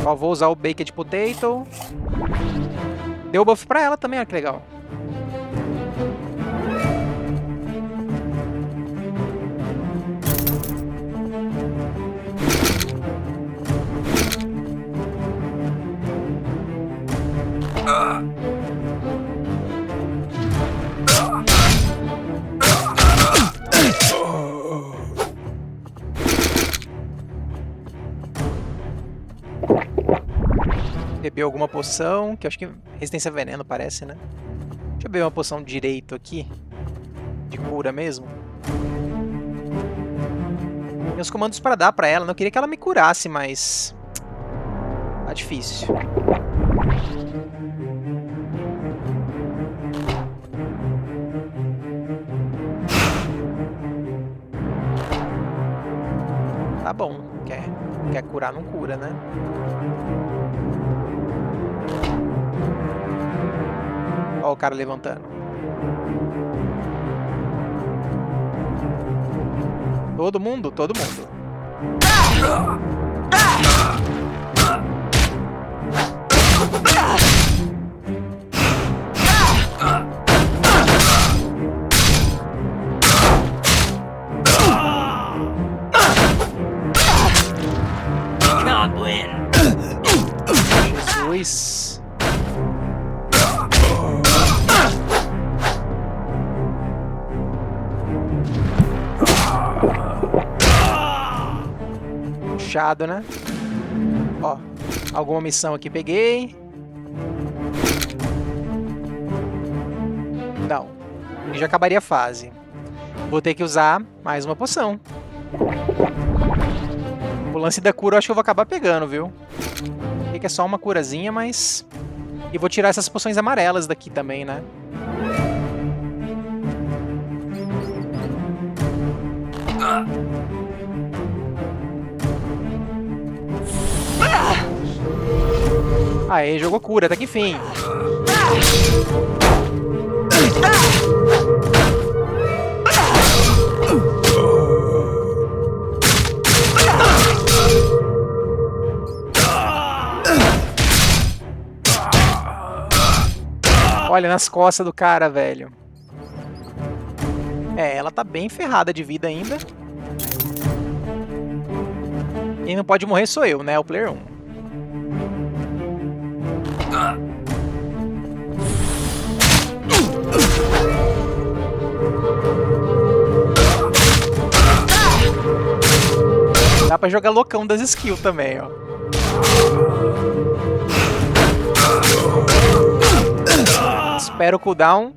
A: Ó, vou usar o Baked Potato. Deu buff pra ela também, olha que legal. beber alguma poção, que eu acho que resistência a veneno parece, né? Deixa eu beber uma poção direito aqui. De cura mesmo. Tem os comandos pra dar pra ela. Não queria que ela me curasse, mas... tá difícil. Tá bom. Quer curar, não cura, né? Ó o cara levantando. Todo mundo, todo mundo. Jesus. Puxado, né? Ó, alguma missão aqui peguei. Não. E já acabaria a fase. Vou ter que usar mais uma poção. O lance da cura eu acho que eu vou acabar pegando, viu? Que é só uma curazinha, mas... E vou tirar essas poções amarelas daqui também, né? Aê, jogou cura, até que enfim. Olha, nas costas do cara, velho. É, ela tá bem ferrada de vida ainda. Quem não pode morrer sou eu, né? O player 1. Dá pra jogar loucão das skills também, ó. Espera o cooldown.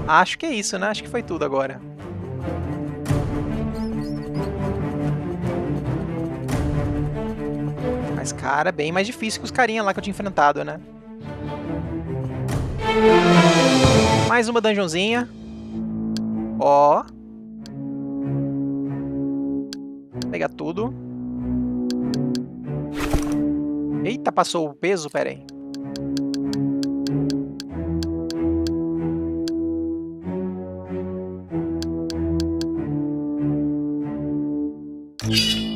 A: Acho que é isso, né? Acho que foi tudo agora. Mas, cara, bem mais difícil que os carinha lá que eu tinha enfrentado, né? Mais uma dungeonzinha. Ó. Vou pegar tudo. Eita, passou o peso? Pera aí.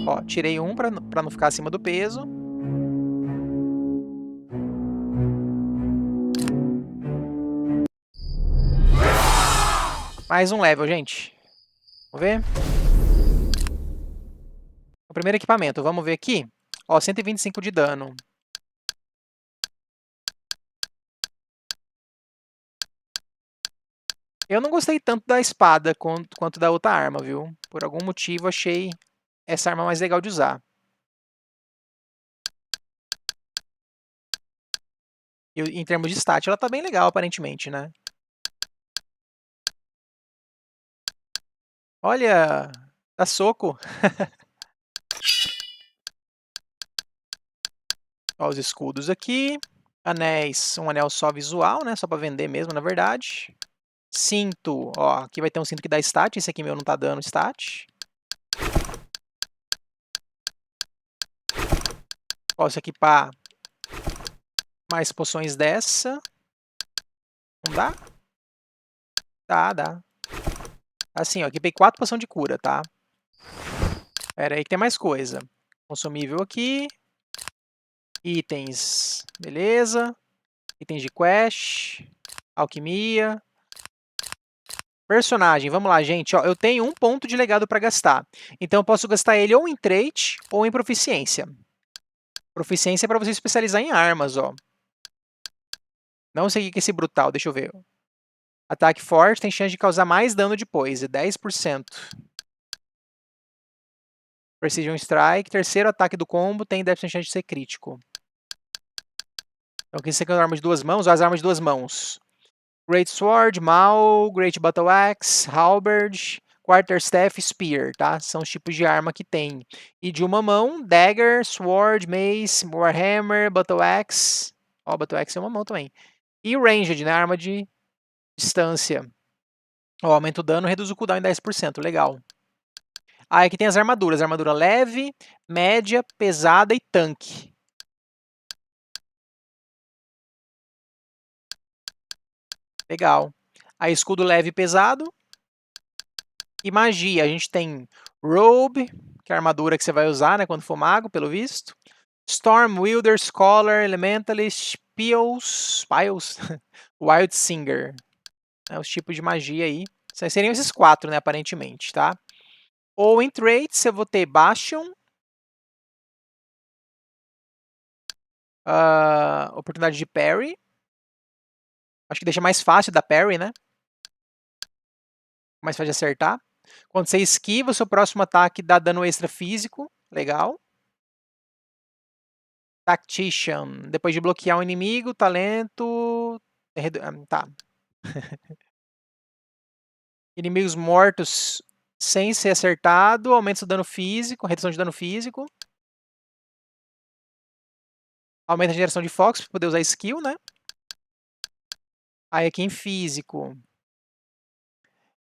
A: Ó, tirei um pra não ficar acima do peso. Mais um level, gente. Vamos ver. O primeiro equipamento, vamos ver aqui. Ó, 125 de dano. Eu não gostei tanto da espada quanto da outra arma, viu? Por algum motivo achei essa arma mais legal de usar. E em termos de stat, ela tá bem legal, aparentemente, né? Olha! Dá soco! Ó, os escudos aqui. Anéis, um anel só visual, né? Só pra vender mesmo, na verdade. Cinto, ó, aqui vai ter um cinto que dá stat. Esse aqui meu não tá dando stat. Posso equipar mais poções dessa. Não dá? Dá. Assim, ó, equipei 4 poções de cura, tá? Pera aí que tem mais coisa. Consumível aqui. Itens, beleza. Itens de quest. Alquimia. Personagem, vamos lá, gente. Ó, eu tenho 1 ponto de legado para gastar. Então eu posso gastar ele ou em trait ou em proficiência. Proficiência é para você especializar em armas, ó. Não sei o que é esse brutal, deixa eu ver. Ataque forte tem chance de causar mais dano depois, é 10%. Precision Strike. Terceiro ataque do combo tem 10% de chance de ser crítico. Então aqui você tem arma de 2 mãos. Ó, as armas de 2 mãos. Great Sword, Maul, Great Battle Axe, Halberd, Quarterstaff, Spear, tá? São os tipos de arma que tem. E de uma mão, Dagger, Sword, Mace, Warhammer, Battle Axe. Ó, Battle Axe é uma mão também. E Ranged, né? Arma de distância. Ó, aumenta o dano, reduz o cooldown em 10%, legal. Aí aqui tem as armaduras. Armadura leve, média, pesada e tanque. Legal. Aí escudo leve e pesado. E magia. A gente tem Robe, que é a armadura que você vai usar, né, quando for mago, pelo visto. Storm, Wielder, Scholar, Elementalist, Piles, Wild Singer. É os tipos de magia aí. Seriam esses 4, né, aparentemente, tá? Ou em traits, eu vou ter Bastion. Oportunidade de parry. Acho que deixa mais fácil da parry, né? Mais fácil de acertar. Quando você esquiva, o seu próximo ataque dá dano extra físico. Legal. Tactician. Depois de bloquear um inimigo, talento... Tá. Inimigos mortos sem ser acertado. Aumenta o dano físico. Redução de dano físico. Aumenta a geração de focos para poder usar skill, né? Aí aqui em físico.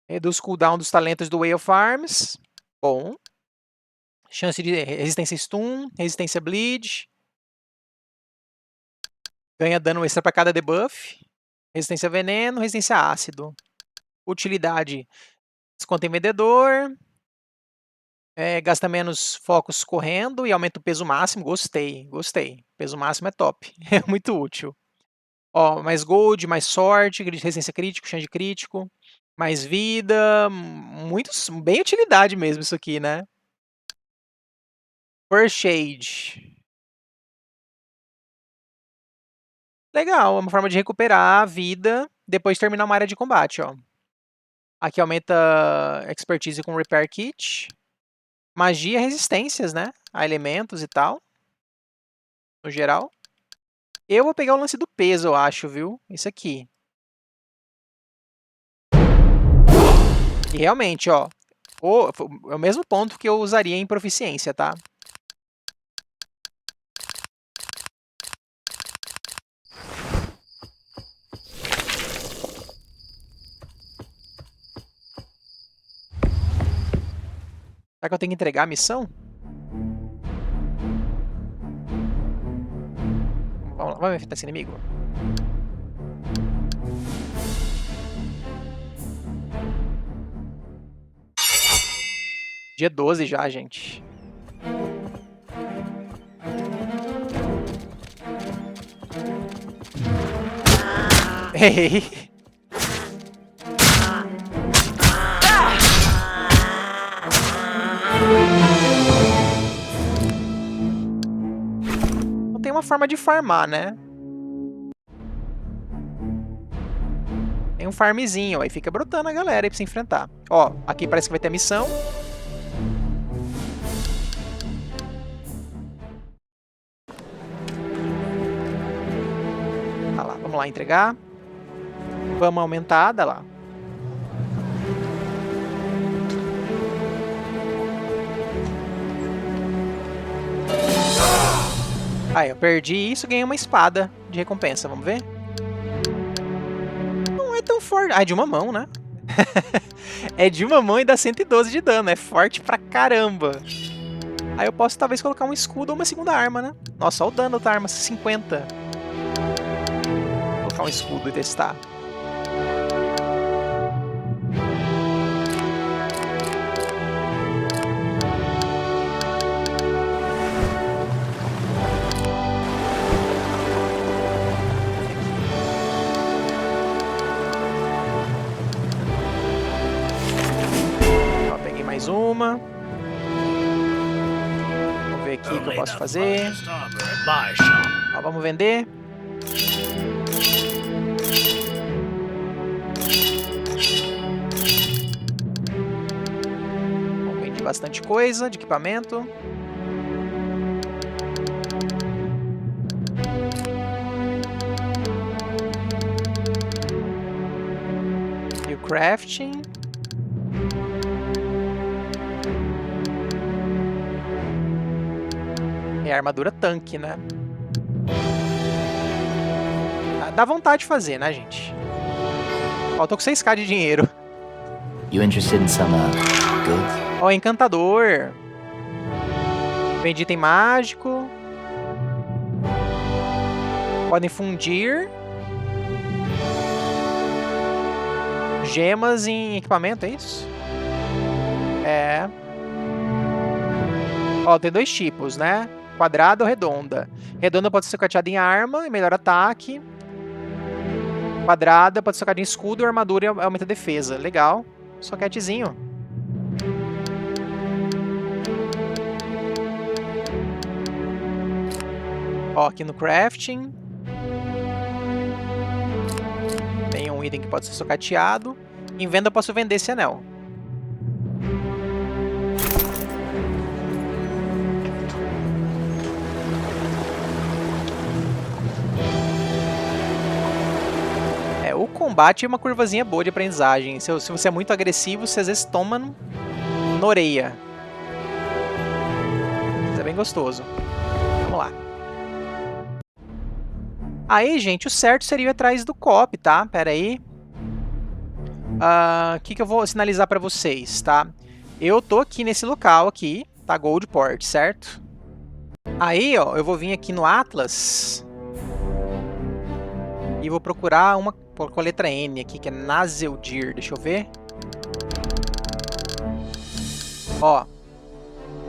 A: Reduz o cooldown dos talentos do Way of Arms. Bom. Chance de resistência stun, resistência bleed. Ganha dano extra para cada debuff. Resistência a veneno, resistência a ácido. Utilidade. Desconta em vendedor. Gasta menos focos correndo e aumenta o peso máximo. Gostei, gostei. Peso máximo é top. É muito útil. Ó, mais gold, mais sorte, resistência crítico, chance de crítico. Mais vida. Bem utilidade mesmo isso aqui, né? First Shade. Legal, é uma forma de recuperar a vida depois de terminar uma área de combate, ó. Aqui aumenta expertise com Repair Kit. Magia e resistências, né? A elementos e tal. No geral. Eu vou pegar o lance do peso, eu acho, viu? Isso aqui. E realmente, ó. É o mesmo ponto que eu usaria em proficiência, tá? Será que eu tenho que entregar a missão? Vamos lá, vamos enfrentar esse inimigo. Dia 12 já, gente. Ei! Não tem uma forma de farmar, né? Tem um farmzinho, aí fica brotando a galera aí pra se enfrentar. Ó, aqui parece que vai ter missão. Tá lá, vamos lá entregar. Vamos aumentada lá. Aí, eu perdi isso e ganhei uma espada de recompensa, vamos ver? Não é tão forte. Ah, é de uma mão, né? É de uma mão e dá 112 de dano, é forte pra caramba. Aí eu posso talvez colocar um escudo ou uma segunda arma, né? Nossa, olha o dano da arma, 50. Vou colocar um escudo e testar. Mais uma. Vamos ver aqui o que eu posso fazer. Ó, vamos vender. Vamos vender bastante coisa de equipamento. E o crafting. É a armadura tanque, né? Dá vontade de fazer, né, gente? Ó, tô com 6k de dinheiro.
F: You interested in some goods?
A: Ó, encantador. Vende item mágico. Podem fundir gemas em equipamento, é isso? É. Ó, tem 2 tipos, né? Quadrada ou redonda. Redonda pode ser socateada em arma e melhora ataque. Quadrada pode ser socateada em escudo ou armadura e aumenta a defesa. Legal. Soquetezinho. Ó, aqui no crafting. Tem um item que pode ser socateado. Em venda eu posso vender esse anel. O combate é uma curvazinha boa de aprendizagem. Se você é muito agressivo, você às vezes toma na orelha. Isso é bem gostoso. Vamos lá. Aí, gente, o certo seria ir atrás do cop, tá? Pera aí. O que eu vou sinalizar pra vocês, tá? Eu tô aqui nesse local aqui, tá? Goldport, certo? Aí, ó, eu vou vir aqui no Atlas e vou procurar uma com a letra N aqui, que é Nazeldir. Deixa eu ver. Ó.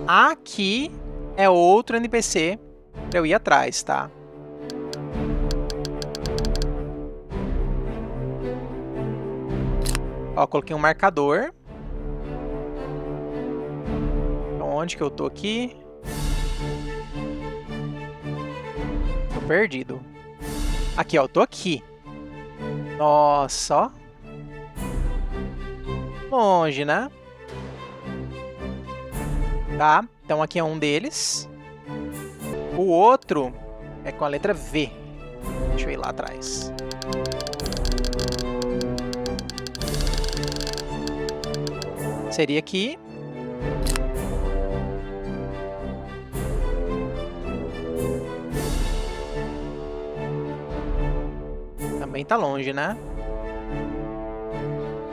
A: Aqui é outro NPC pra eu ir atrás, tá? Ó, coloquei um marcador. Onde que eu tô aqui? Tô perdido. Aqui, ó, eu tô aqui. Nossa, ó. Longe, né? Tá, então aqui é um deles. O outro é com a letra V. Deixa eu ir lá atrás. Seria aqui. Também tá longe, né?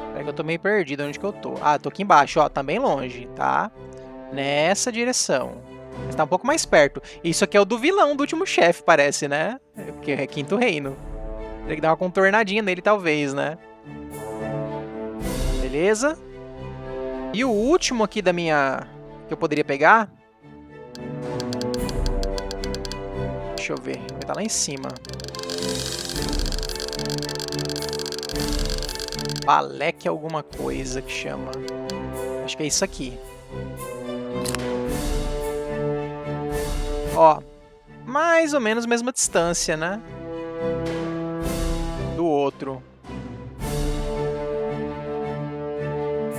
A: Peraí que eu tô meio perdido onde que eu tô. Ah, tô aqui embaixo, ó. Também longe, tá? Nessa direção. Mas tá um pouco mais perto. Isso aqui é o do vilão do último chefe, parece, né? Porque é Quinto Reino. Tem que dar uma contornadinha nele, talvez, né? Beleza. E o último aqui da minha... que eu poderia pegar... Deixa eu ver. Vai estar lá em cima. Balek é alguma coisa que chama. Acho que é isso aqui. Ó. Mais ou menos a mesma distância, né? Do outro.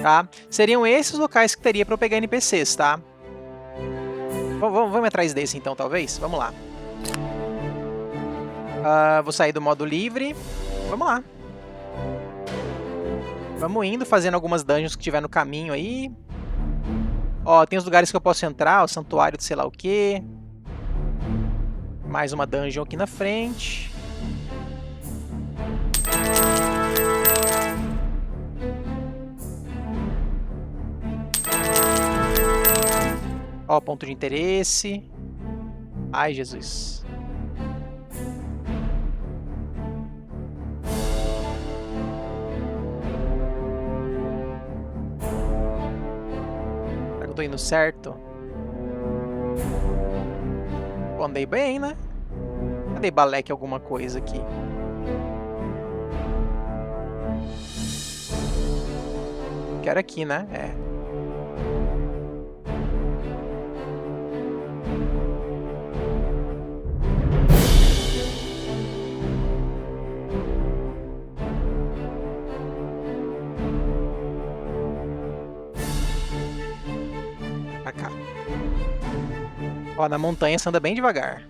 A: Tá? Seriam esses locais que teria para eu pegar NPCs, tá? Vamos atrás desse então, talvez? Vamos lá. Vou sair do modo livre. Vamos lá. Vamos indo, fazendo algumas dungeons que tiver no caminho aí. Ó, tem os lugares que eu posso entrar, o santuário de sei lá o quê. Mais uma dungeon aqui na frente. Ó, ponto de interesse. Ai, Jesus. Será que eu tô indo certo? Pô, andei bem, né? Cadê Balek alguma coisa aqui? Quero aqui, né? É. Ó, na montanha você anda bem devagar.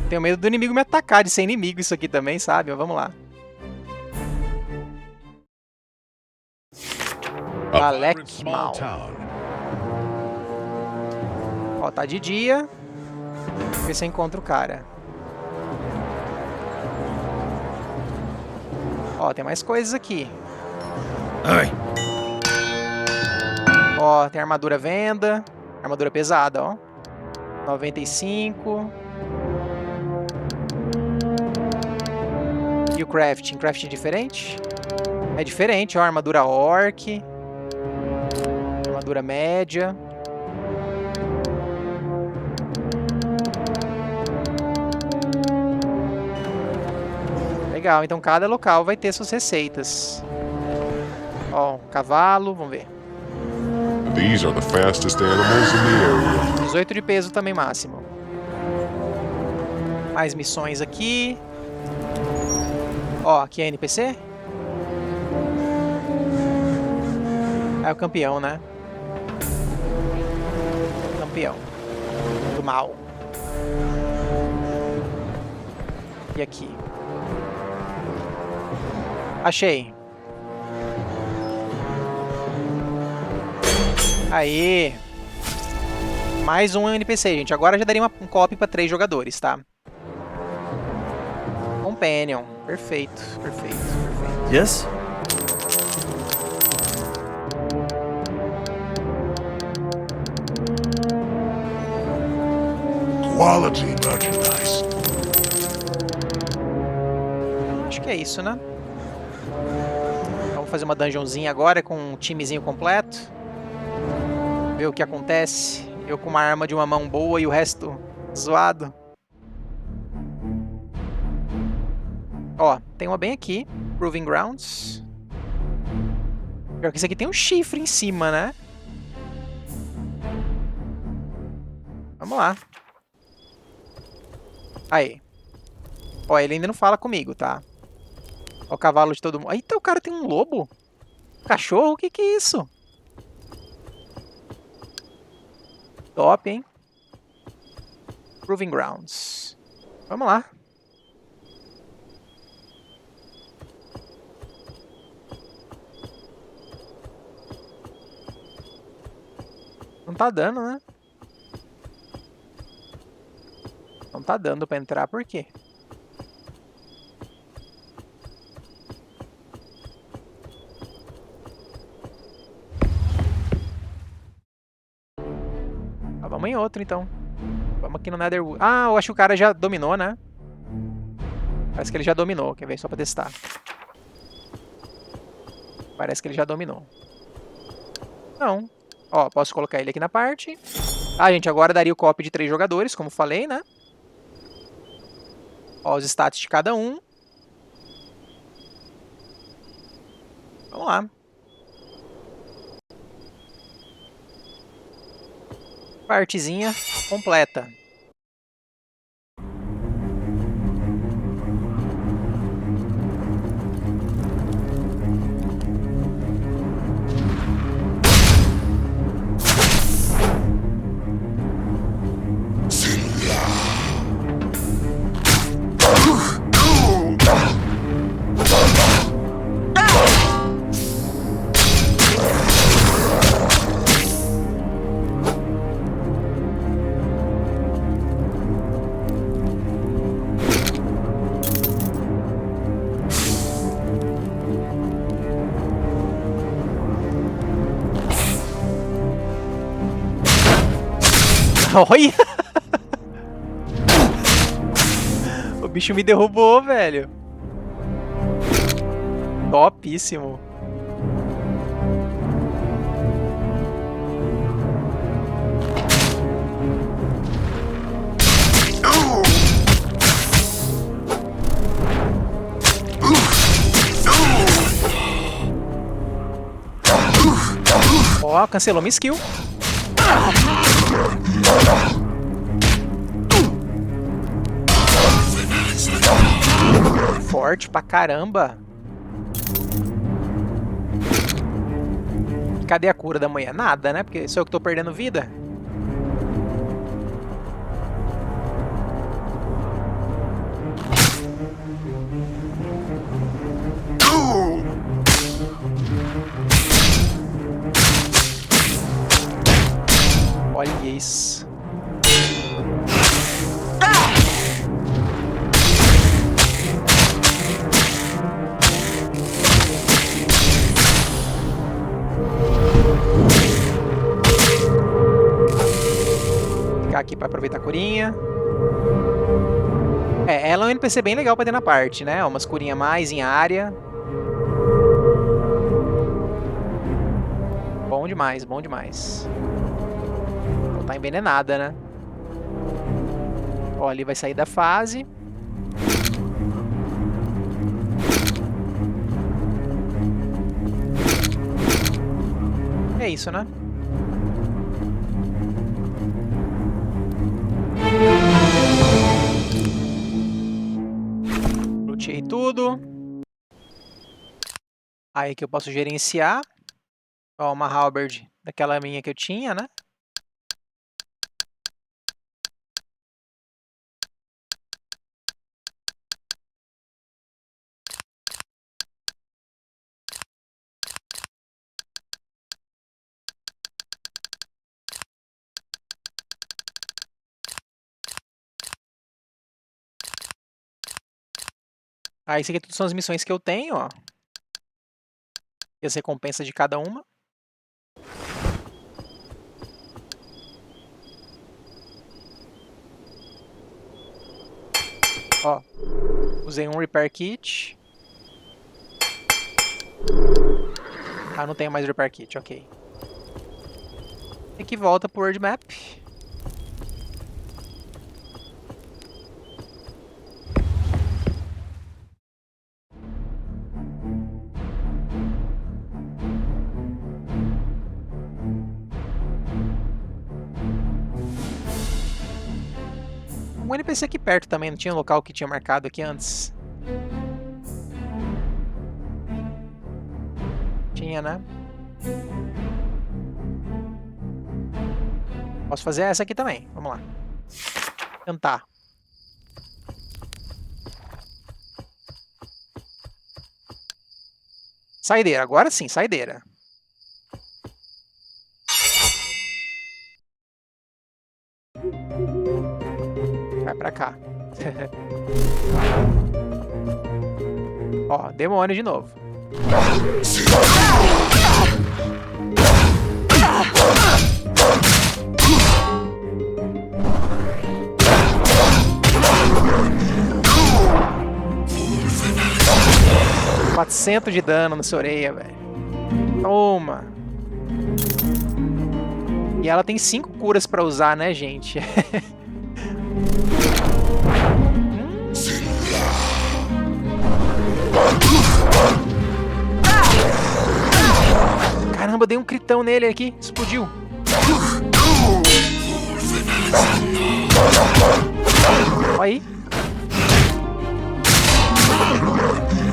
A: Tenho medo do inimigo me atacar, de ser inimigo isso aqui também, sabe? Mas vamos lá.
C: A vibrant small
A: Alekmal.
C: town.
A: Ó, tá de dia. Ver se eu encontro o cara. Ó, tem mais coisas aqui.
E: Oi.
A: Ó, tem armadura à venda. Armadura pesada, ó. 95. E o crafting? Crafting diferente? É diferente, ó. Armadura orc. Armadura média. Legal, então cada local vai ter suas receitas. Ó, um cavalo, vamos ver.
G: These are the fastest animals in the area.
A: 18 de peso também máximo. Mais missões aqui. Ó, aqui é NPC. É o campeão, né? Campeão. Do mal. E aqui. Achei. Aí. Mais um NPC, gente. Agora já daria um copy para 3 jogadores, tá? Companion. Perfeito, perfeito, perfeito.
E: Yes?
B: Quality merchandise.
A: Acho que é isso, né? Vamos fazer uma dungeonzinha agora com um timezinho completo. Ver o que acontece. Eu com uma arma de uma mão boa e o resto zoado. Ó, tem uma bem aqui. Proving Grounds. Pior que isso aqui tem um chifre em cima, né? Vamos lá. Aí. Ó, ele ainda não fala comigo, tá? Ó o cavalo de todo mundo. Eita, o cara tem um lobo? Cachorro? O que que é isso? Top, hein? Proving Grounds. Vamos lá. Não tá dando, né? Não tá dando pra entrar, por quê? Ah, vamos em outro, então. Vamos aqui no Netherwood. Ah, eu acho que o cara já dominou, né? Parece que ele já dominou. Quer ver? Só pra testar. Parece que ele já dominou. Não. Ó, posso colocar ele aqui na parte. Ah, gente, agora daria o copy de 3 jogadores, como falei, né? Ó, os status de cada um. Vamos lá. Partezinha completa. Olha! O bicho me derrubou, velho. Topíssimo. Ó, cancelou minha skill. Forte pra caramba. Cadê a cura da manhã? Nada, né? Porque sou eu que tô perdendo vida. Olha isso. Ficar aqui para aproveitar a curinha. Ela é um NPC bem legal pra ter na parte, né? Umas curinhas a mais em área. Bom demais, bom demais. Ela tá envenenada, né? Ó, ali vai sair da fase. É isso, né? Luteei tudo. Aí que eu posso gerenciar. Ó, uma halberd daquela minha que eu tinha, né? Ah, isso aqui tudo são as missões que eu tenho, ó. E as recompensas de cada uma. Ó, usei um Repair Kit. Ah, não tenho mais Repair Kit, ok. E aqui volta pro World Map. Um NPC aqui perto também, não tinha um local que tinha marcado aqui antes? Tinha, né? Posso fazer essa aqui também, vamos lá. Tentar. Saideira, agora sim, saideira. Vai pra cá. Ó, demônio de novo. $400 de dano na sua orelha, velho. Toma. E ela tem 5 curas pra usar, né, gente? Caramba, dei um critão nele aqui. Explodiu. Olha aí.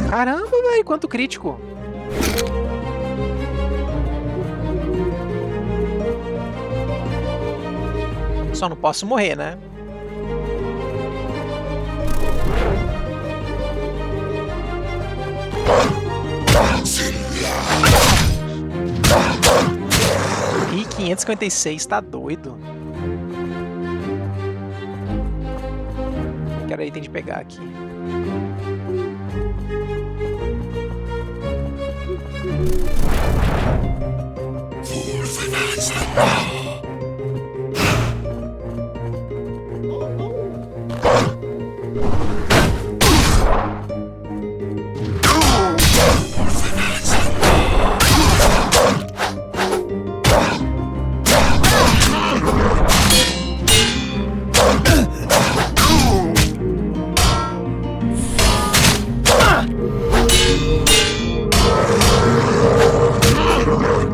A: Caramba, velho. Quanto crítico. Só não posso morrer, né? Ih, 556, tá doido. Quero item de pegar aqui.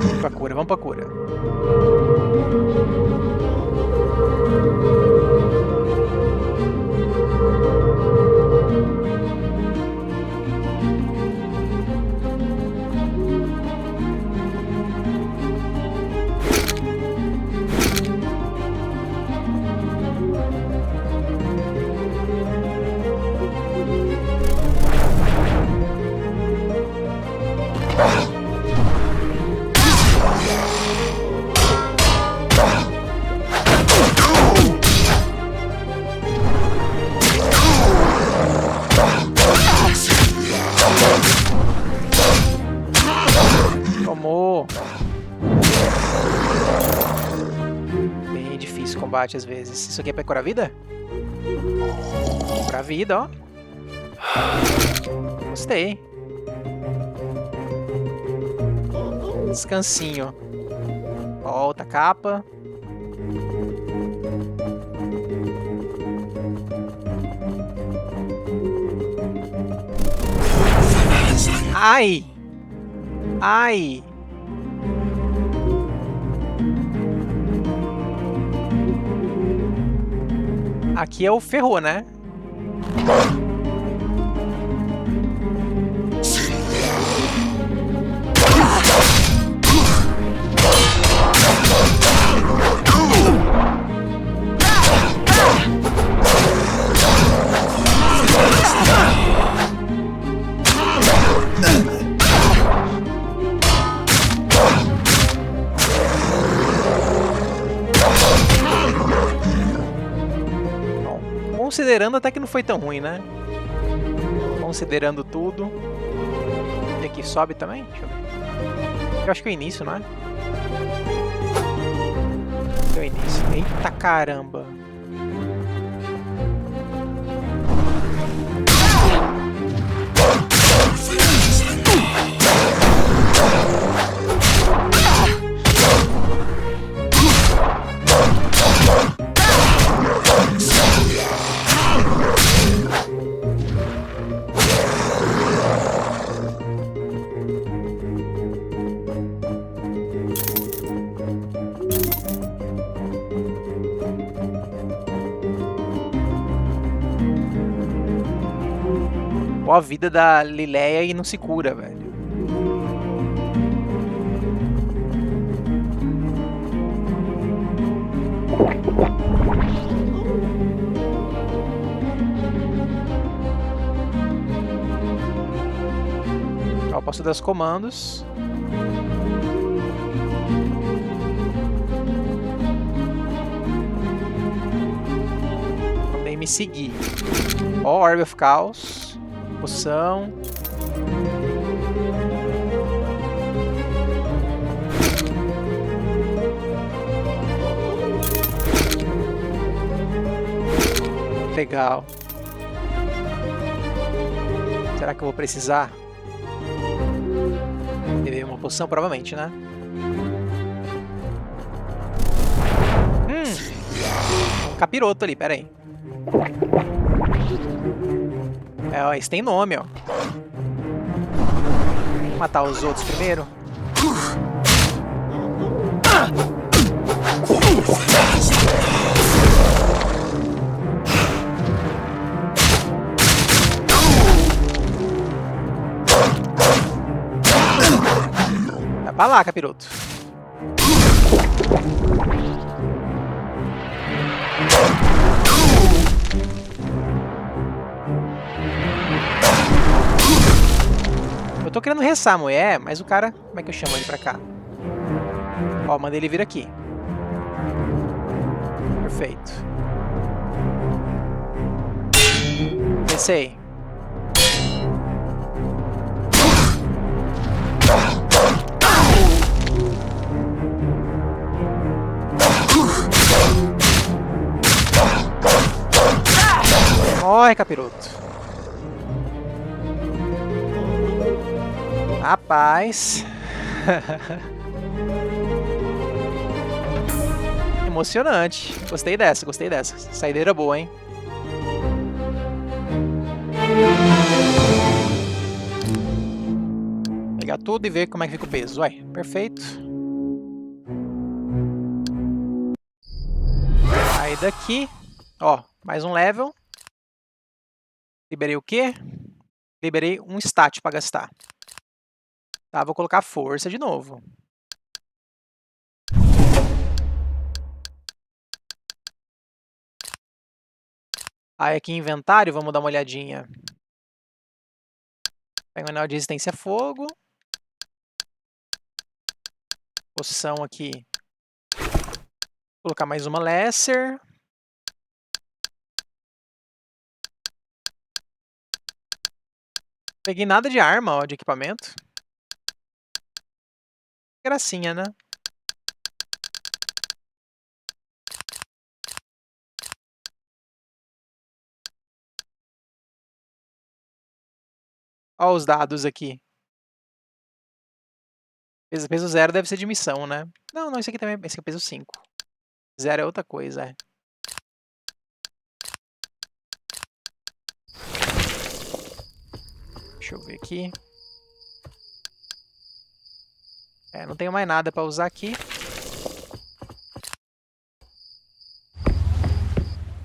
A: Vamos pra cura, vamos pra cura. Tomou. Bem difícil o combate às vezes. Isso aqui é pra curar a vida? Curar a vida, ó. Gostei. Descansinho. Volta a capa. Ai! Ai! Aqui é o ferrou, né? Considerando, até que não foi tão ruim, né? Considerando tudo. E aqui sobe também? Deixa eu ver. Eu acho que é o início, não é? É o início. Eita caramba! Ó, a vida da Lileia e não se cura, velho. Ó, eu posso dar os comandos. Podem me seguir. Ó, Orb of Chaos. Poção. Legal. Será que eu vou precisar beber uma poção? Provavelmente, né? Um capiroto ali, pera aí. É, ó, esse tem nome, ó. Vou matar os outros primeiro. Vai pra lá, capiroto. Eu tô querendo restar a mulher, mas o cara... Como é que eu chamo ele pra cá? Ó, mandei ele vir aqui. Perfeito. Pensei. Morre, capiroto. Rapaz. Emocionante. Gostei dessa, gostei dessa. Saideira boa, hein? Pegar tudo e ver como é que fica o peso. Ué, perfeito. Aí daqui, ó, mais um level. Liberei o quê? Liberei um stat para gastar. Tá, vou colocar força de novo. Aí aqui em inventário, vamos dar uma olhadinha. Pega o anel de resistência a fogo. Poção aqui. Vou colocar mais uma Lesser. Peguei nada de arma, ó, de equipamento. Gracinha, né? Ó os dados aqui. Peso 0 deve ser de missão, né? Não, esse aqui também esse aqui é peso 5. 0 é outra coisa, é. Deixa eu ver aqui. Não tenho mais nada pra usar aqui.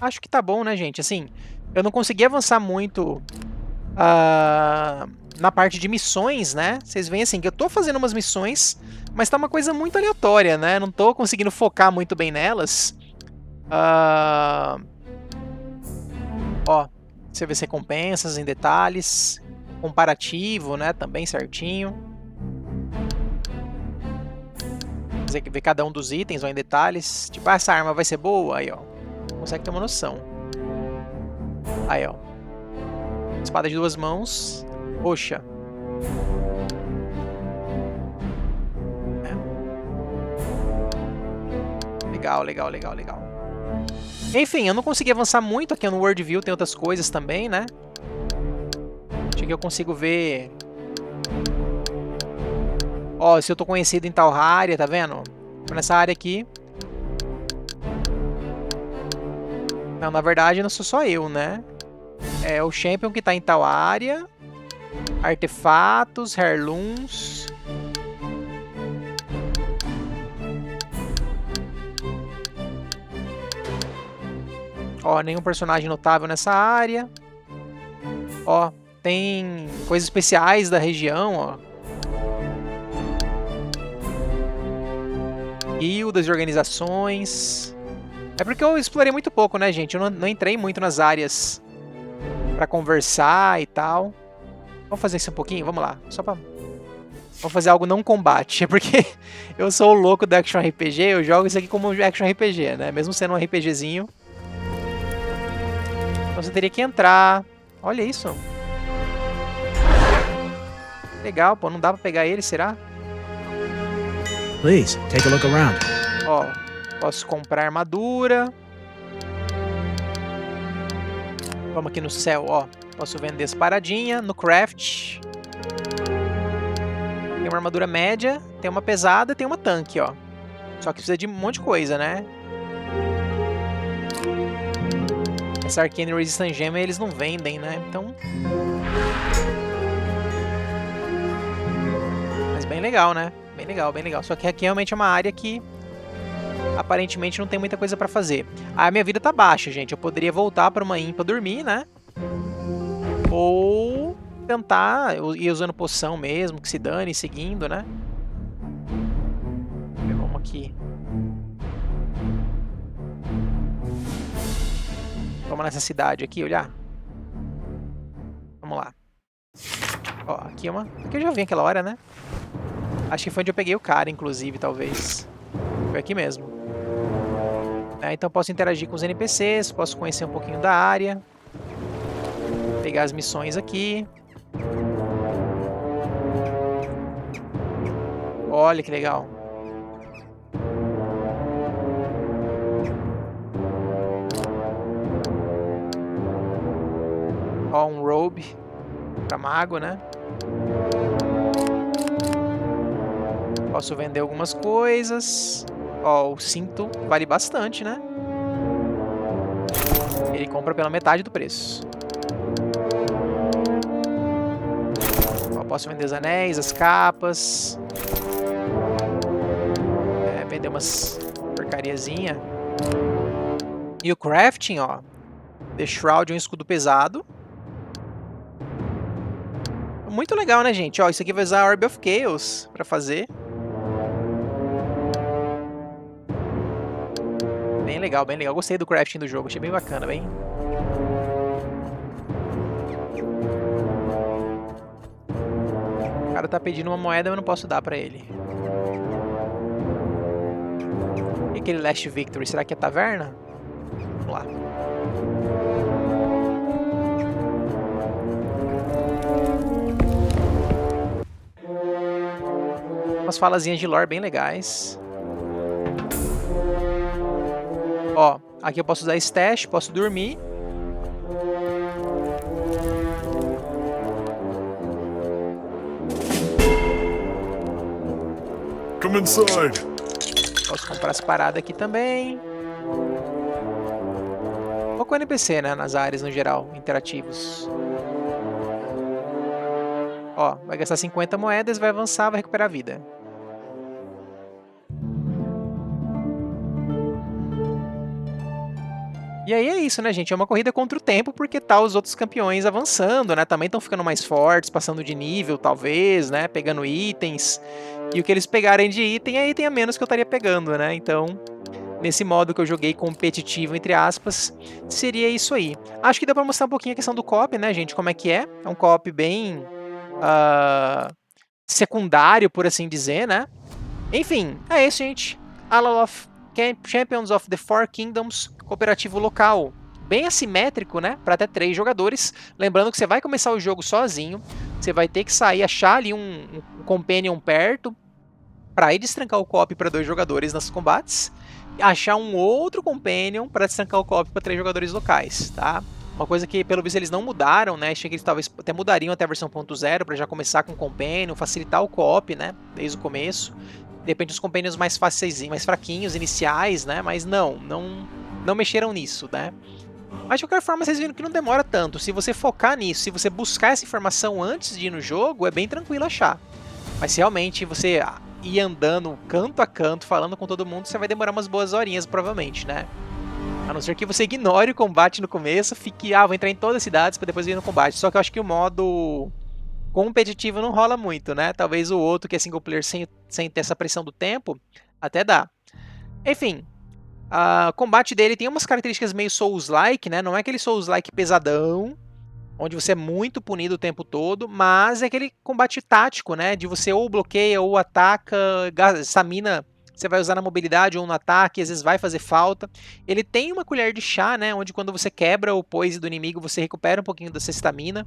A: Acho que tá bom, né, gente? Assim, eu não consegui avançar muito na parte de missões, né? Vocês veem assim, que eu tô fazendo umas missões, mas tá uma coisa muito aleatória, né? Não tô conseguindo focar muito bem nelas. Ó, você vê as recompensas em detalhes. Comparativo, né? Também certinho. Você vê cada um dos itens, ó, em detalhes. Tipo, essa arma vai ser boa? Aí, ó. Consegue ter uma noção. Aí, ó. Espada de 2 mãos. Poxa. Legal, legal, legal, legal. Enfim, eu não consegui avançar muito aqui no World View. Tem outras coisas também, né? Acho que eu consigo ver... Ó, se eu tô conhecido em tal área, tá vendo? Nessa área aqui. Não, na verdade não sou só eu, né? É o Champion que tá em tal área. Artefatos, Heirlooms. Ó, nenhum personagem notável nessa área. Ó, tem coisas especiais da região, ó. Guildas de organizações. É porque eu explorei muito pouco, né, gente? Eu não entrei muito nas áreas pra conversar e tal. Vamos fazer isso um pouquinho? Vamos lá. Só pra... Vamos fazer algo não combate. É porque eu sou o louco do Action RPG. Eu jogo isso aqui como Action RPG, né? Mesmo sendo um RPGzinho. Então você teria que entrar. Olha isso. Legal, pô. Não dá pra pegar ele, será?
E: Please, take a look around.
A: Ó, posso comprar armadura. Vamos aqui no céu, ó. Posso vender essa paradinha. No craft. Tem uma armadura média, tem uma pesada, tem uma tanque, ó. Só que precisa de um monte de coisa, né? Essa Arcane Resistance Gem eles não vendem, né? Então... Mas bem legal, né? Bem legal, bem legal. Só que aqui realmente é uma área que aparentemente não tem muita coisa pra fazer. A minha vida tá baixa, gente. Eu poderia voltar pra uma impa dormir, né? Ou tentar ir usando poção mesmo, que se dane, seguindo, né? Vamos aqui. Vamos nessa cidade aqui, olhar. Vamos lá. Ó, aqui é uma... Aqui eu já vi aquela hora, né? Acho que foi onde eu peguei o cara, inclusive, talvez. Foi aqui mesmo. Então posso interagir com os NPCs, posso conhecer um pouquinho da área. Pegar as missões aqui. Olha que legal. Ó, um robe pra mago, né? Posso vender algumas coisas. Ó, o cinto vale bastante, né? Ele compra pela metade do preço. Ó, posso vender os anéis, as capas. Vender umas porcariazinha. E o crafting, ó. The Shroud é um escudo pesado. Muito legal, né, gente? Ó, isso aqui vai usar a Orb of Chaos pra fazer. Bem legal, bem legal. Gostei do crafting do jogo, achei bem bacana, bem... O cara tá pedindo uma moeda, mas eu não posso dar pra ele. E aquele Last Victory, será que é taverna? Vamos lá. Umas falazinhas de lore bem legais. Ó, aqui eu posso usar stash, posso dormir.
G: Come inside.
A: Posso comprar as paradas aqui também. Ou com NPC, né? Nas áreas no geral, interativos. Ó, vai gastar 50 moedas, vai avançar, vai recuperar a vida. E aí é isso, né, gente? É uma corrida contra o tempo, porque tá os outros campeões avançando, né? Também estão ficando mais fortes, passando de nível, talvez, né? Pegando itens. E o que eles pegarem de item é item a menos que eu estaria pegando, né? Então, nesse modo que eu joguei competitivo, entre aspas, seria isso aí. Acho que dá pra mostrar um pouquinho a questão do co-op, né, gente? Como é que é. É um co-op bem secundário, por assim dizer, né? Enfim, é isso, gente. Alaloth Champions of the Four Kingdoms, cooperativo local. Bem assimétrico, né? Para até 3 jogadores. Lembrando que você vai começar o jogo sozinho. Você vai ter que sair, achar ali um companion perto para ir destrancar o co-op para 2 jogadores nos combates. Achar um outro companion para destrancar o co-op para 3 jogadores locais, tá? Uma coisa que, pelo visto, eles não mudaram, né? Achei que eles talvez até mudariam até a versão 1.0 para já começar com companion, facilitar o co-op, né? Desde o começo. De repente os companions mais fáceis, mais fraquinhos, iniciais, né? Mas não mexeram nisso, né? Mas de qualquer forma, vocês viram que não demora tanto. Se você focar nisso, se você buscar essa informação antes de ir no jogo, é bem tranquilo achar. Mas se realmente você ir andando canto a canto, falando com todo mundo, você vai demorar umas boas horinhas, provavelmente, né? A não ser que você ignore o combate no começo, fique, vou entrar em todas as cidades para depois vir no combate. Só que eu acho que o modo competitivo não rola muito, né? Talvez o outro, que é single player, sem ter essa pressão do tempo, até dá. Enfim, o combate dele tem umas características meio Souls-like, né? Não é aquele Souls-like pesadão, onde você é muito punido o tempo todo, mas é aquele combate tático, né? De você ou bloqueia ou ataca, stamina você vai usar na mobilidade ou no ataque, às vezes vai fazer falta. Ele tem uma colher de chá, né? Onde quando você quebra o poise do inimigo, você recupera um pouquinho dessa stamina.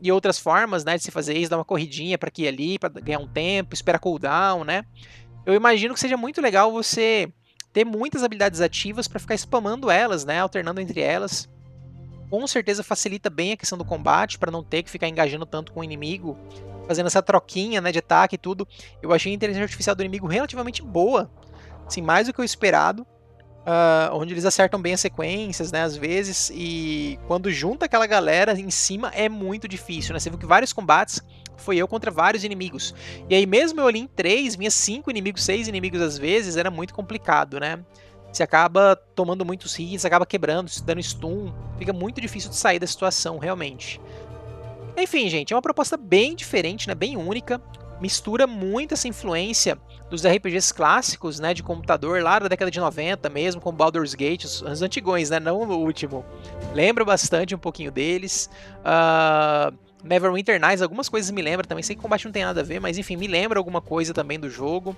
A: E outras formas, né, de se fazer isso, dar uma corridinha para aqui e ali, para ganhar um tempo, esperar cooldown, né? Eu imagino que seja muito legal você ter muitas habilidades ativas para ficar spamando elas, né, alternando entre elas. Com certeza facilita bem a questão do combate, para não ter que ficar engajando tanto com o inimigo, fazendo essa troquinha, né, de ataque e tudo. Eu achei a inteligência artificial do inimigo relativamente boa, assim, mais do que o esperado. Onde eles acertam bem as sequências, né, às vezes, e quando junta aquela galera em cima é muito difícil, né? Você viu que vários combates foi eu contra vários inimigos, e aí mesmo eu ali em 3, vinha 5 inimigos, 6 inimigos às vezes, era muito complicado, né? Você acaba tomando muitos hits, acaba quebrando, dando stun, fica muito difícil de sair da situação, realmente. Enfim, gente, é uma proposta bem diferente, né, bem única, mistura muito essa influência dos RPGs clássicos, né, de computador, lá da década de 90 mesmo, como Baldur's Gate, os antigões, né, não o último. Lembro bastante um pouquinho deles. Neverwinter Nights, algumas coisas me lembram também, sei que combate não tem nada a ver, mas enfim, me lembra alguma coisa também do jogo.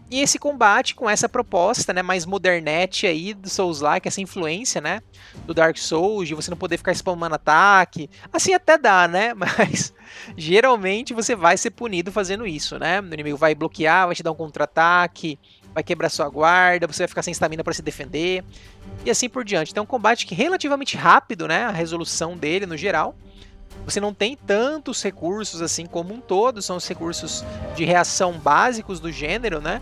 A: E esse combate com essa proposta, né, mais modernete aí do Souls-like, essa influência, né, do Dark Souls, de você não poder ficar spamando ataque, assim até dá, né, mas geralmente você vai ser punido fazendo isso, né, o inimigo vai bloquear, vai te dar um contra-ataque, vai quebrar sua guarda, você vai ficar sem estamina para se defender, e assim por diante. Então é um combate que é relativamente rápido, né, a resolução dele no geral. Você não tem tantos recursos assim como um todo, são os recursos de reação básicos do gênero, né?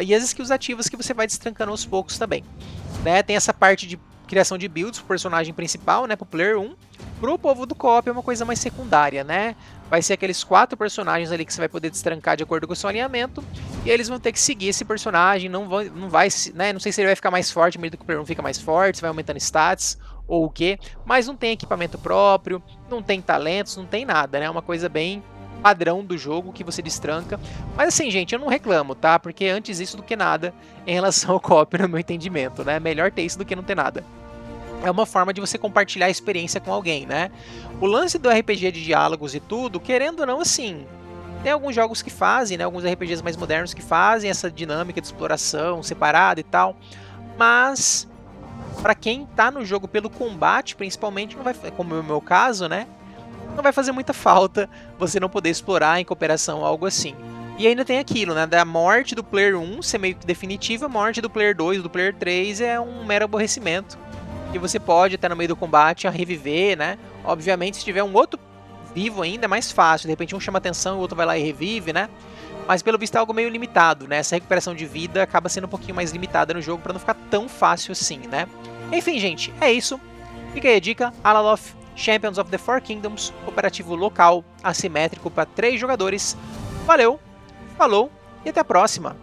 A: E as skills ativas que você vai destrancando aos poucos também. Né? Tem essa parte de criação de builds pro personagem principal, né? Pro player 1. Pro povo do co-op é uma coisa mais secundária, né? Vai ser aqueles 4 personagens ali que você vai poder destrancar de acordo com o seu alinhamento. E eles vão ter que seguir esse personagem, não vai, né? Não sei se ele vai ficar mais forte, meio que o player 1 fica mais forte, se vai aumentando stats ou o que, mas não tem equipamento próprio, não tem talentos, não tem nada, né? É uma coisa bem padrão do jogo que você destranca. Mas assim, gente, eu não reclamo, tá? Porque antes isso do que nada em relação ao co-op, no meu entendimento, né? Melhor ter isso do que não ter nada. É uma forma de você compartilhar a experiência com alguém, né? O lance do RPG de diálogos e tudo, querendo ou não, assim, Tem alguns jogos que fazem, né, alguns RPGs mais modernos que fazem essa dinâmica de exploração separada e tal, mas para quem tá no jogo pelo combate, principalmente, não vai, como é o meu caso, né, não vai fazer muita falta você não poder explorar em cooperação ou algo assim. E ainda tem aquilo, né, da morte do player 1 ser meio que definitiva, a morte do player 2, do player 3 é um mero aborrecimento. E você pode, até no meio do combate, reviver, né? Obviamente, se tiver um outro vivo ainda, é mais fácil. De repente um chama atenção e o outro vai lá e revive, né? Mas pelo visto é algo meio limitado, né? Essa recuperação de vida acaba sendo um pouquinho mais limitada no jogo para não ficar tão fácil assim, né? Enfim, gente, é isso. Fica aí a dica, Alaloth, Champions of the Four Kingdoms, cooperativo local, assimétrico para 3 jogadores. Valeu, falou e até a próxima!